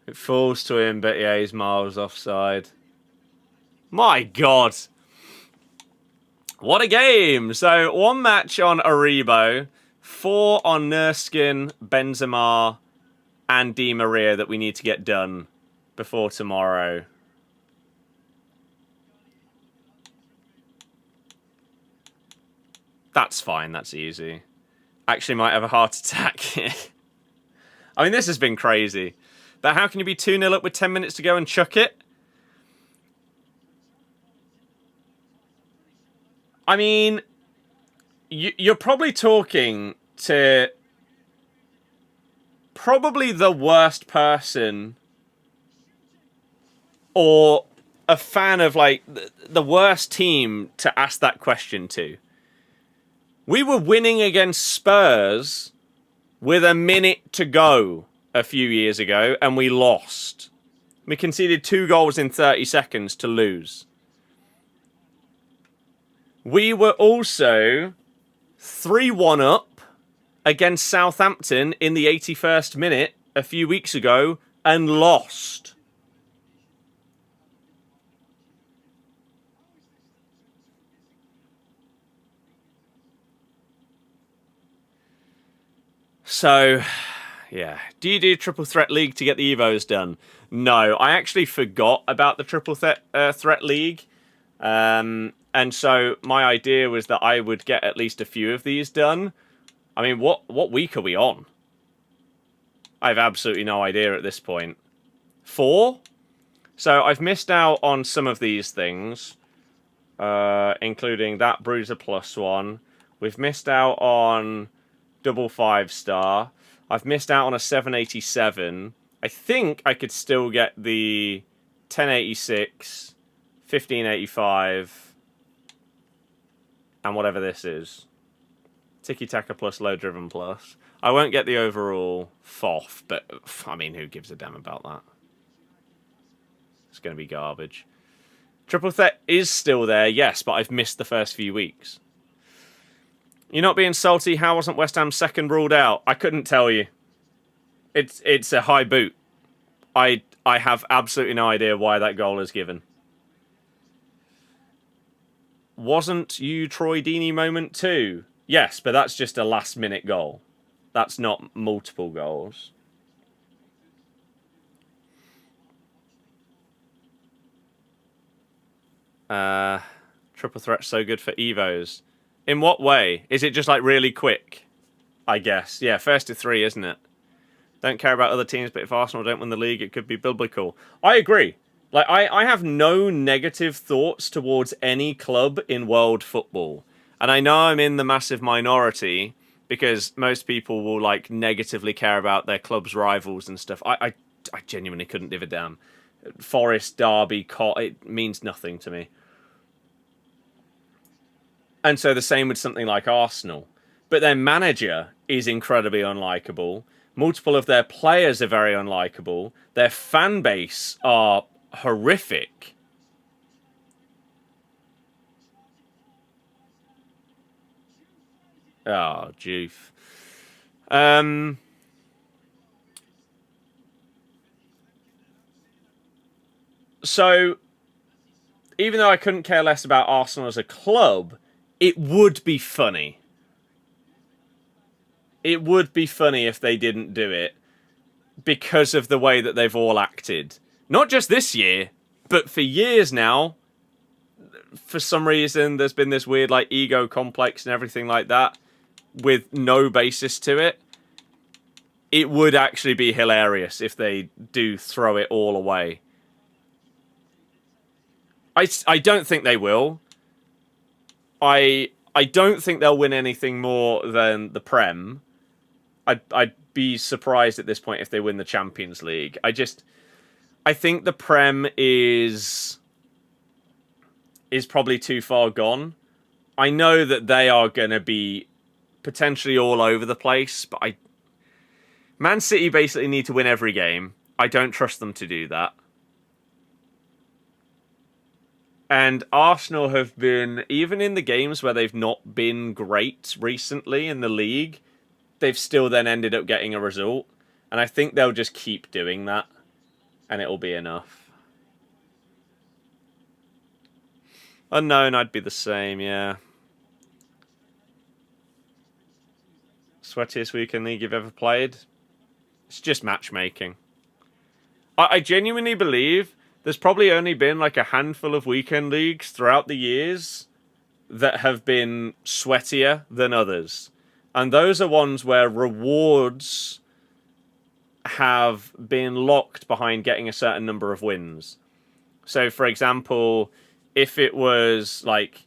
It falls to him, but yeah, he's miles offside. My God. What a game! So, 1 match on Aribo, 4 on Nurskin, Benzema, and Di Maria that we need to get done before tomorrow. That's fine, that's easy. Actually might have a heart attack. I mean, this has been crazy. But how can you be 2-0 up with 10 minutes to go and chuck it? I mean, you're probably talking to probably the worst person or a fan of, like, the worst team to ask that question to. We were winning against Spurs with a minute to go a few years ago, and we lost. We conceded 2 goals in 30 seconds to lose. We were also 3-1 up against Southampton in the 81st minute a few weeks ago and lost. So, yeah. Do you do Triple Threat League to get the Evos done? No, I actually forgot about the Triple Threat League. And so my idea was that I would get at least a few of these done. I mean, what week are we on? I have absolutely no idea at this point. 4? So I've missed out on some of these things, including that Bruiser Plus one. We've missed out on double 5-star. I've missed out on a 787. I think I could still get the 1086, 1585... and whatever this is. Tiki Taka Plus, Low Driven Plus. I won't get the overall FOF, but, I mean, who gives a damn about that? It's going to be garbage. Triple Threat is still there, yes, but I've missed the first few weeks. You're not being salty. How wasn't West Ham second ruled out? I couldn't tell you. It's a high boot. I have absolutely no idea why that goal is given. Wasn't you Troy Deeney moment too? Yes, but that's just a last-minute goal. That's not multiple goals. Triple Threat's so good for Evos. In what way? Is it just like really quick? I guess. Yeah, first to 3, isn't it? Don't care about other teams, but if Arsenal don't win the league, it could be biblical. I agree. Like, I have no negative thoughts towards any club in world football. And I know I'm in the massive minority because most people will, like, negatively care about their club's rivals and stuff. I genuinely couldn't give a damn. Forest, Derby, it means nothing to me. And so the same with something like Arsenal. But their manager is incredibly unlikable. Multiple of their players are very unlikable. Their fan base are horrific. Oh, joof. So, even though I couldn't care less about Arsenal as a club, it would be funny. It would be funny if they didn't do it because of the way that they've all acted. Not just this year, but for years now. For some reason, there's been this weird, like, ego complex and everything like that with no basis to it. It would actually be hilarious if they do throw it all away. I don't think they will. I don't think they'll win anything more than the Prem. I'd be surprised at this point if they win the Champions League. I think the Prem is probably too far gone. I know that they are going to be potentially all over the place, but Man City basically need to win every game. I don't trust them to do that. And Arsenal have been, even in the games where they've not been great recently in the league, they've still then ended up getting a result. And I think they'll just keep doing that. And it'll be enough. Unknown, I'd be the same, yeah. Sweatiest weekend league you've ever played? It's just matchmaking. I genuinely believe there's probably only been like a handful of weekend leagues throughout the years that have been sweatier than others. And those are ones where rewards have been locked behind getting a certain number of wins. So, for example, if it was like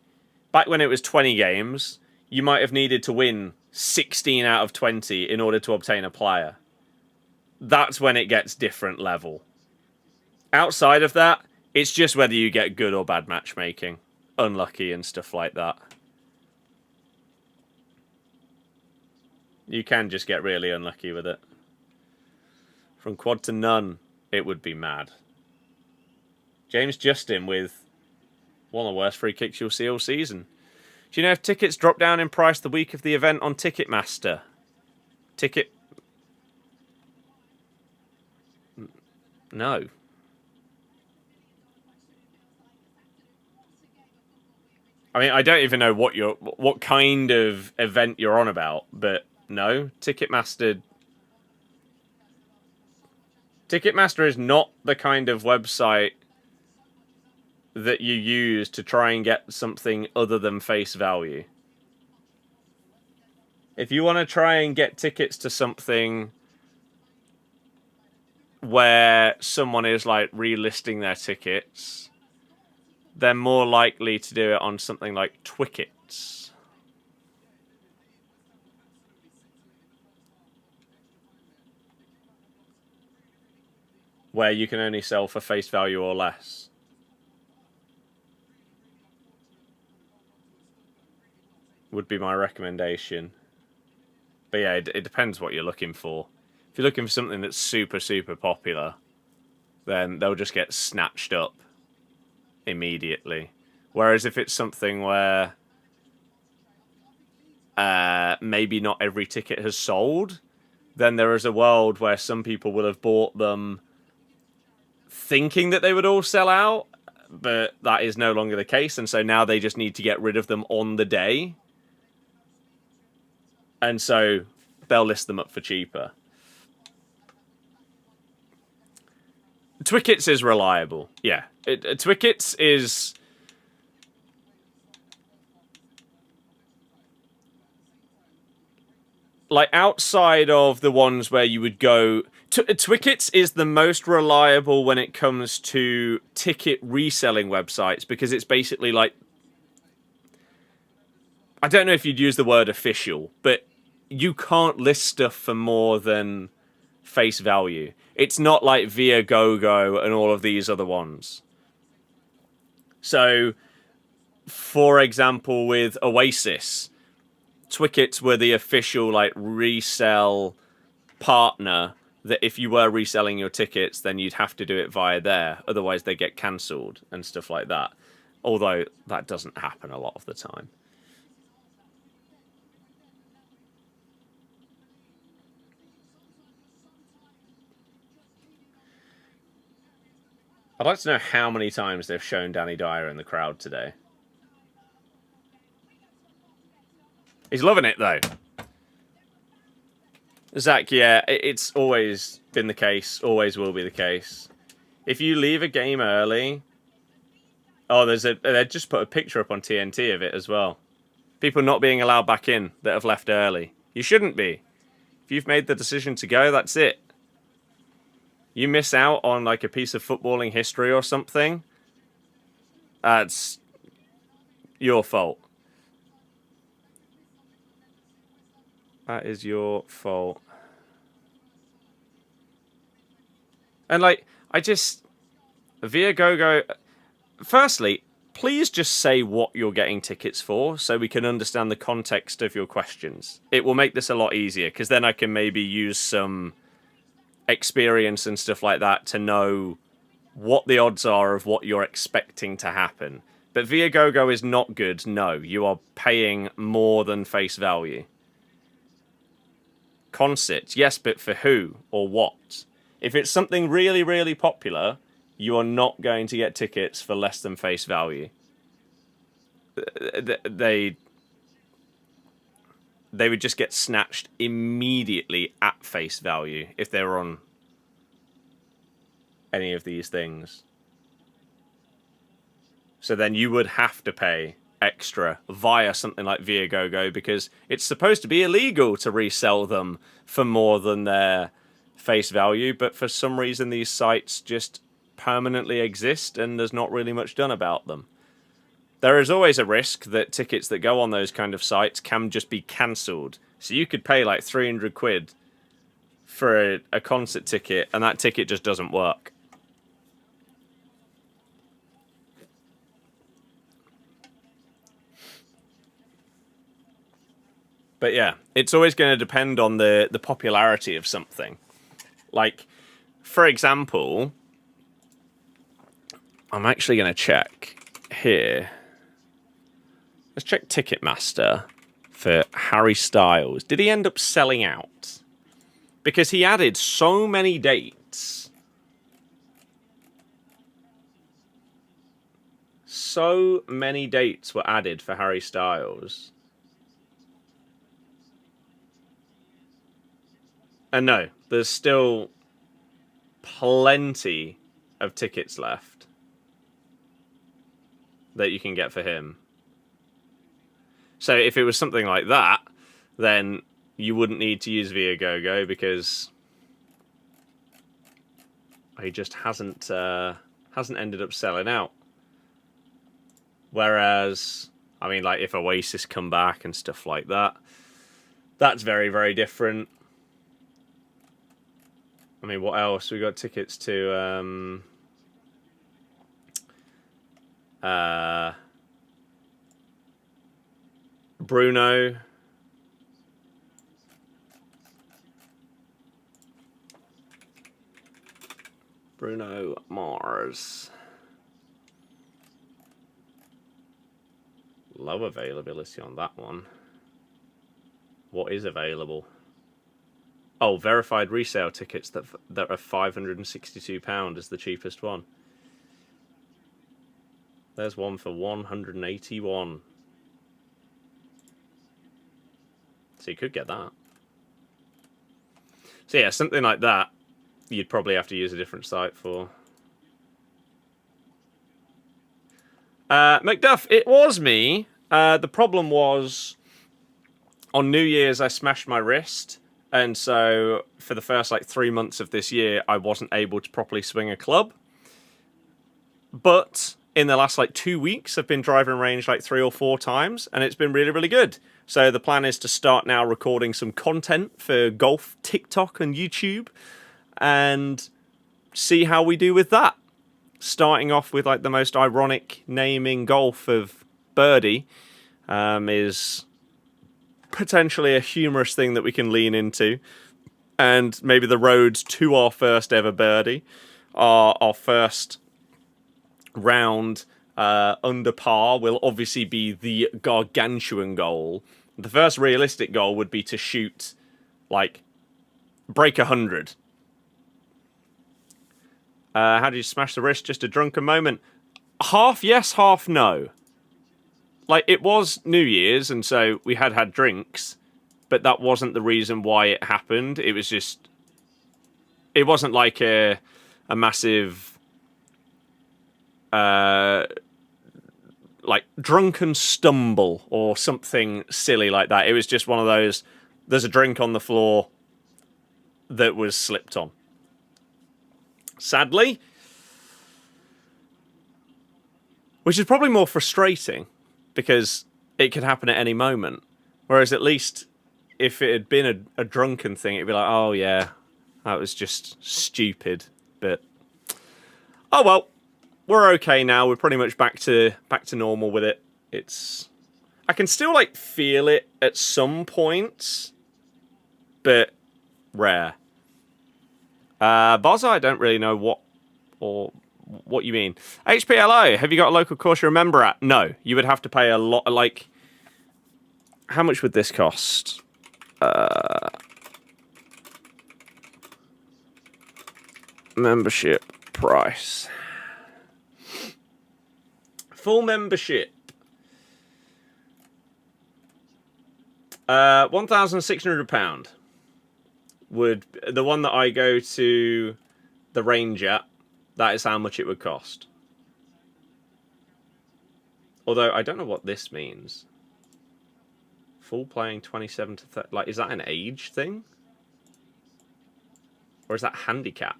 back when it was 20 games, you might have needed to win 16 out of 20 in order to obtain a player. That's when it gets different level. Outside of that, it's just whether you get good or bad matchmaking. Unlucky and stuff like that. You can just get really unlucky with it. From quad to none, it would be mad. James Justin with one of the worst free kicks you'll see all season. Do you know if tickets drop down in price the week of the event on Ticketmaster? No. I mean, I don't even know what kind of event you're on about, but no, Ticketmaster is not the kind of website that you use to try and get something other than face value. If you want to try and get tickets to something where someone is like relisting their tickets, they're more likely to do it on something like Twickets. Where you can only sell for face value or less. Would be my recommendation. But yeah, it depends what you're looking for. If you're looking for something that's super, super popular, then they'll just get snatched up immediately. Whereas if it's something where maybe not every ticket has sold, then there is a world where some people will have bought them thinking that they would all sell out, but that is no longer the case, and so now they just need to get rid of them on the day. And so they'll list them up for cheaper. Twickets is reliable. Yeah. Twickets is... like, outside of the ones where you would go... Twickets is the most reliable when it comes to ticket reselling websites because it's basically like, I don't know if you'd use the word official, but you can't list stuff for more than face value. It's not like Viagogo and all of these other ones. So, for example, with Oasis, Twickets were the official like resell partner that if you were reselling your tickets, then you'd have to do it via there. Otherwise, they get cancelled and stuff like that. Although that doesn't happen a lot of the time. I'd like to know how many times they've shown Danny Dyer in the crowd today. He's loving it, though. Zach, yeah, it's always been the case, always will be the case. If you leave a game early... Oh, they just put a picture up on TNT of it as well. People not being allowed back in that have left early. You shouldn't be. If you've made the decision to go, that's it. You miss out on like a piece of footballing history or something, that's your fault. That is your fault. And like, Viagogo, firstly, please just say what you're getting tickets for so we can understand the context of your questions. It will make this a lot easier because then I can maybe use some experience and stuff like that to know what the odds are of what you're expecting to happen. But Viagogo is not good. No, you are paying more than face value. Concerts, yes, but for who or what? If it's something really, really popular, you are not going to get tickets for less than face value. They would just get snatched immediately at face value if they were on any of these things. So then you would have to pay extra via something like Viagogo because it's supposed to be illegal to resell them for more than their face value, but for some reason these sites just permanently exist and there's not really much done about them. There is always a risk that tickets that go on those kind of sites can just be cancelled. So you could pay like 300 quid for a concert ticket and that ticket just doesn't work. But yeah, it's always going to depend on the popularity of something. Like, for example, I'm actually going to check here. Let's check Ticketmaster for Harry Styles. Did he end up selling out? Because he added so many dates. So many dates were added for Harry Styles. And no, there's still plenty of tickets left that you can get for him. So if it was something like that, then you wouldn't need to use Viagogo because he just hasn't ended up selling out. Whereas, I mean, like if Oasis come back and stuff like that, that's very, very different. I mean, what else? We got tickets to Bruno. Bruno Mars. Low availability on that one. What is available? Oh, verified resale tickets that are £562 is the cheapest one. There's one for 181. So you could get that. So yeah, something like that, you'd probably have to use a different site for. Macduff, it was me. The problem was, on New Year's I smashed my wrist. And so for the first like 3 months of this year, I wasn't able to properly swing a club. But in the last like 2 weeks, I've been driving range like 3 or 4 times, and it's been really, really good. So the plan is to start now recording some content for golf, TikTok and YouTube, and see how we do with that. Starting off with like the most ironic name in golf of Birdie is potentially a humorous thing that we can lean into. And maybe the roads to our first ever birdie are our first round under par will obviously be the gargantuan goal. The first realistic goal would be to shoot, like, break 100. How do you smash the wrist? Just a drunken moment. Half yes, half no. Like, it was New Year's, and so we had drinks, but that wasn't the reason why it happened. It was just... It wasn't like a massive... like drunken stumble or something silly like that. It was just one of those, there's a drink on the floor that was slipped on. Sadly. Which is probably more frustrating because it could happen at any moment. Whereas at least if it had been a drunken thing, it'd be like, oh yeah, that was just stupid. But, oh well. We're okay now. We're pretty much back to normal with it. It's... I can still, like, feel it at some points, but rare. Bozza, I don't really know what you mean. HPLO, have you got a local course you remember at? No. You would have to pay a lot, like... How much would this cost? Membership price. Full membership. £1,600 would... The one that I go to the range at, that is how much it would cost. Although, I don't know what this means. Full playing 27 to 30... Like, is that an age thing? Or is that handicap?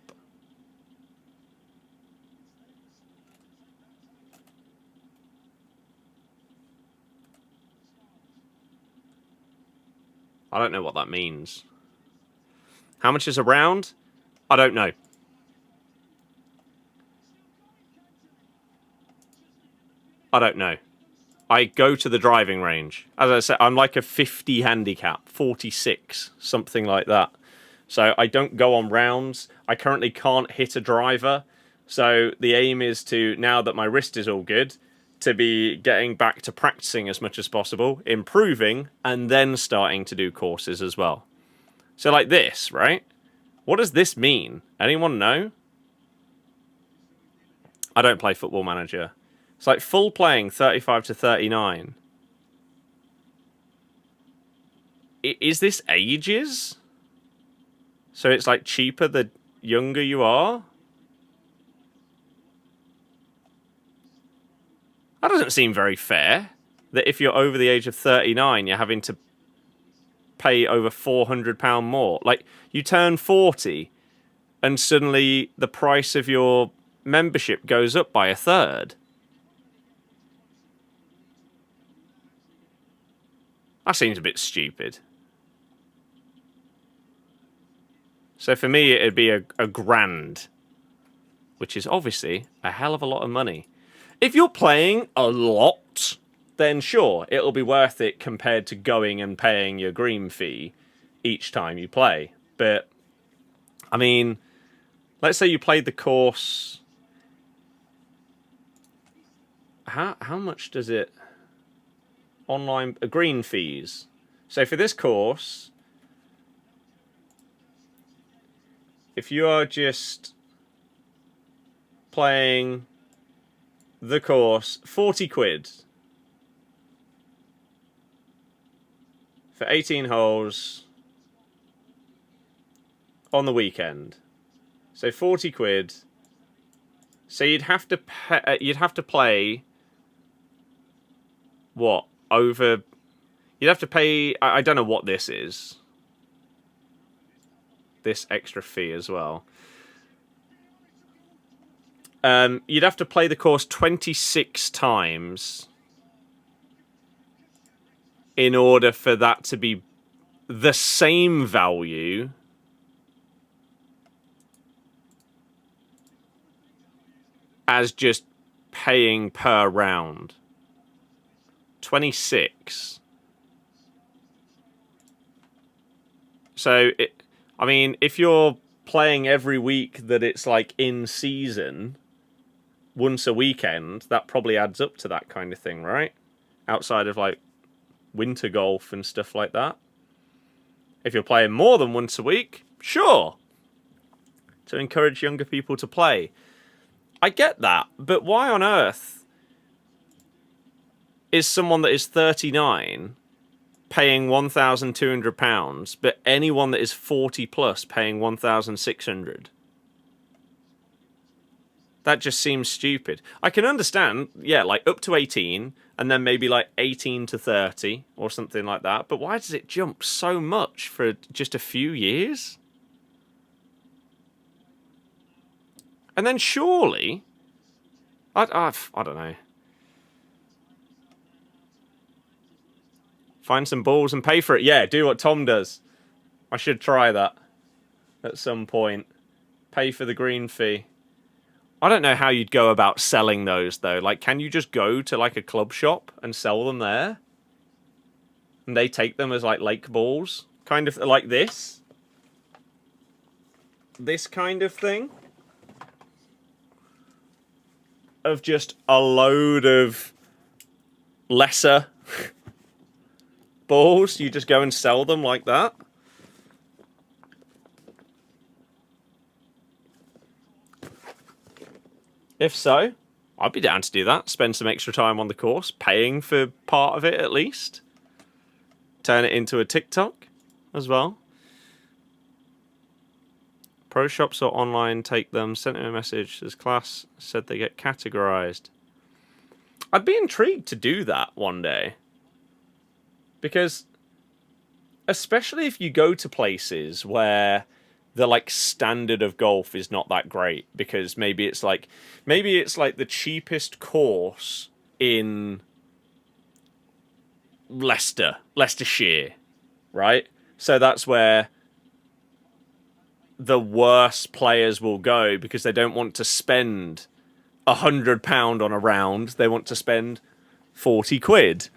I don't know what that means. How much is a round? I don't know. I don't know. I go to the driving range. As I said, I'm like a 50 handicap, 46, something like that. So I don't go on rounds. I currently can't hit a driver. So the aim is to, now that my wrist is all good, to be getting back to practicing as much as possible, improving, and then starting to do courses as well. So like this, right? What does this mean? Anyone know? I don't play Football Manager. It's like full playing 35 to 39. Is this ages? So it's like cheaper the younger you are? That doesn't seem very fair. That if you're over the age of 39, you're having to pay over £400 more. Like, you turn 40, and suddenly the price of your membership goes up by a third. That seems a bit stupid. So for me, it'd be a grand, which is obviously a hell of a lot of money. If you're playing a lot, then sure, it'll be worth it compared to going and paying your green fee each time you play. But, I mean, let's say you played the course. How much does it... Online... green fees. So for this course, if you are just playing... the course, 40 quid for 18 holes on the weekend. So 40 quid. So you'd have to play what? Over... You'd have to pay... I don't know what this is. this extra fee as well. You'd have to play the course 26 times in order for that to be the same value as just paying per round. 26. So, I mean, if you're playing every week that it's like in season, once a weekend, that probably adds up to that kind of thing, right? Outside of like winter golf and stuff like that. If you're playing more than once a week, sure. To encourage younger people to play. I get that, but why on earth is someone that is 39 paying £1,200, but anyone that is 40 plus paying 1,600? That just seems stupid. I can understand, yeah, like up to 18, and then maybe like 18 to 30 or something like that. But why does it jump so much for just a few years? And then surely, I don't know. Find some balls and pay for it. Yeah, do what Tom does. I should try that at some point. Pay for the green fee. I don't know how you'd go about selling those, though. Like, can you just go to, like, a club shop and sell them there? And they take them as, like, lake balls? Kind of like this? This kind of thing? Of just a load of lesser balls? You just go and sell them like that? If so, I'd be down to do that. Spend some extra time on the course, paying for part of it at least. Turn it into a TikTok as well. Pro shops or online take them. Sent him a message. His class said they get categorized. I'd be intrigued to do that one day. Because, especially if you go to places where the like standard of golf is not that great, because maybe it's like the cheapest course in Leicestershire, right? So that's where the worst players will go because they don't want to spend £100 on a round. They want to spend 40 quid.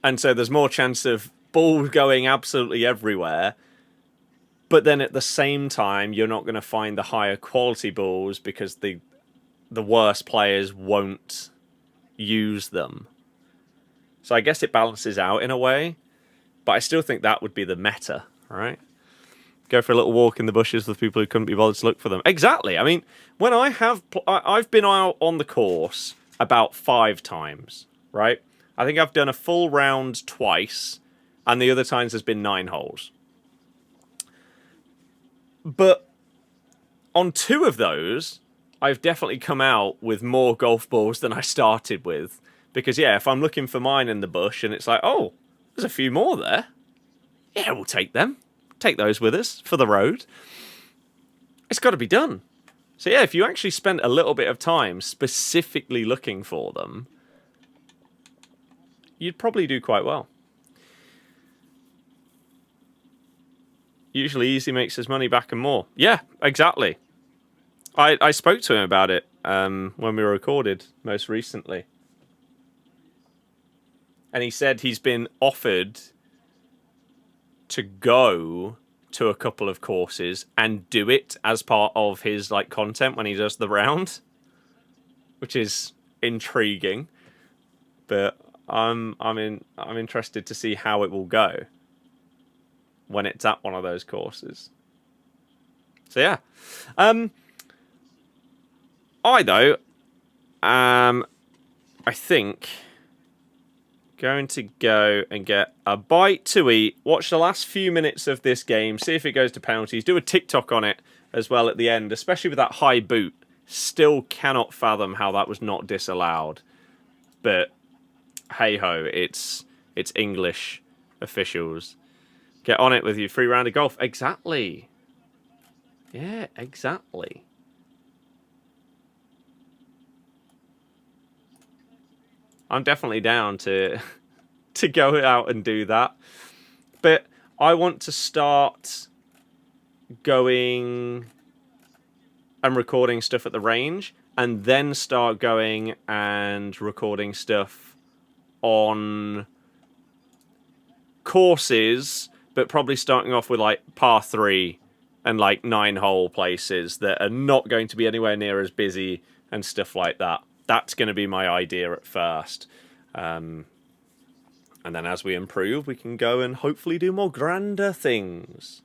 And so there's more chance of balls going absolutely everywhere. But then at the same time, you're not going to find the higher quality balls because the worst players won't use them. So I guess it balances out in a way. But I still think that would be the meta, right? Go for a little walk in the bushes with people who couldn't be bothered to look for them. Exactly. I mean, when I've been out on the course about 5 times, right? I think I've done a full round twice, and the other times there's been 9 holes. But on 2 of those, I've definitely come out with more golf balls than I started with. Because, yeah, if I'm looking for mine in the bush and it's like, oh, there's a few more there. Yeah, we'll take them. Take those with us for the road. It's got to be done. So, yeah, if you actually spent a little bit of time specifically looking for them, you'd probably do quite well. Usually easy makes his money back and more. Yeah, exactly. I spoke to him about it when we recorded most recently. And he said he's been offered to go to a couple of courses and do it as part of his like content when he does the round, which is intriguing. But I'm interested to see how it will go when it's at one of those courses. So yeah, I think going to go and get a bite to eat, watch the last few minutes of this game, see if it goes to penalties, do a TikTok on it as well at the end, especially with that high boot. Still cannot fathom how that was not disallowed. But hey-ho, it's English officials. Get on it with your free round of golf. Exactly. Yeah, exactly. I'm definitely down to go out and do that. But I want to start going and recording stuff at the range, and then start going and recording stuff on courses, but probably starting off with like par 3 and like 9-hole places that are not going to be anywhere near as busy and stuff like that. That's going to be my idea at first. And then as we improve, we can go and hopefully do more grander things.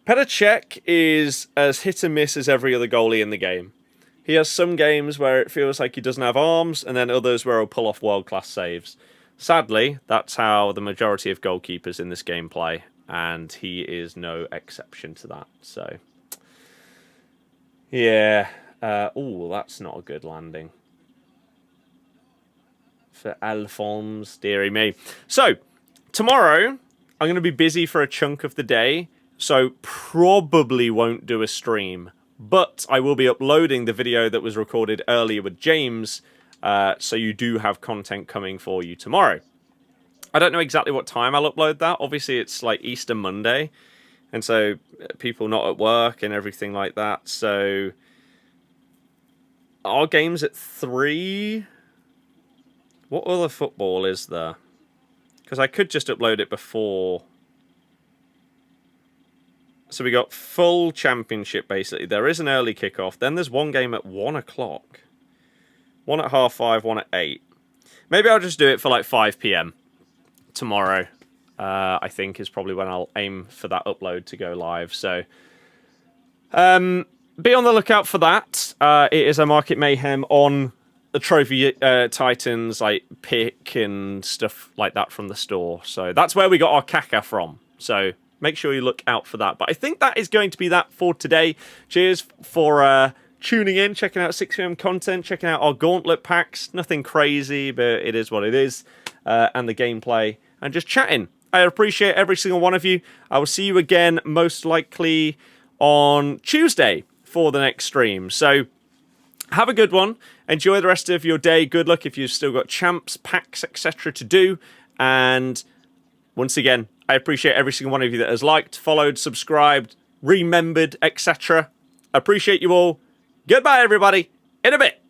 Petr Cech is as hit and miss as every other goalie in the game. He has some games where it feels like he doesn't have arms, and then others where he'll pull off world-class saves. Sadly, that's how the majority of goalkeepers in this game play, and he is no exception to that. So, yeah. Oh, that's not a good landing for Alphonse, dearie me. So, tomorrow, I'm going to be busy for a chunk of the day, so probably won't do a stream. But I will be uploading the video that was recorded earlier with James, so you do have content coming for you tomorrow. I don't know exactly what time I'll upload that. Obviously, it's like Easter Monday, and so people not at work and everything like that. So, our game's at 3. What other football is there? Because I could just upload it before. So we got full championship, basically. There is an early kickoff. Then there's one game at 1 o'clock. One at 5:30, one at 8. Maybe I'll just do it for like 5 p.m. tomorrow. I think is probably when I'll aim for that upload to go live. So be on the lookout for that. It is a Market Mayhem on the Trophy Titans like pick and stuff like that from the store. So that's where we got our Kaka from. So make sure you look out for that. But I think that is going to be that for today. Cheers for tuning in, checking out 6 p.m. content, checking out our gauntlet packs. Nothing crazy, but it is what it is. And the gameplay, and just chatting. I appreciate every single one of you. I will see you again, most likely on Tuesday for the next stream. So have a good one. Enjoy the rest of your day. Good luck if you've still got champs, packs, etc. to do. And once again, I appreciate every single one of you that has liked, followed, subscribed, remembered, etc. Appreciate you all. Goodbye, everybody. In a bit.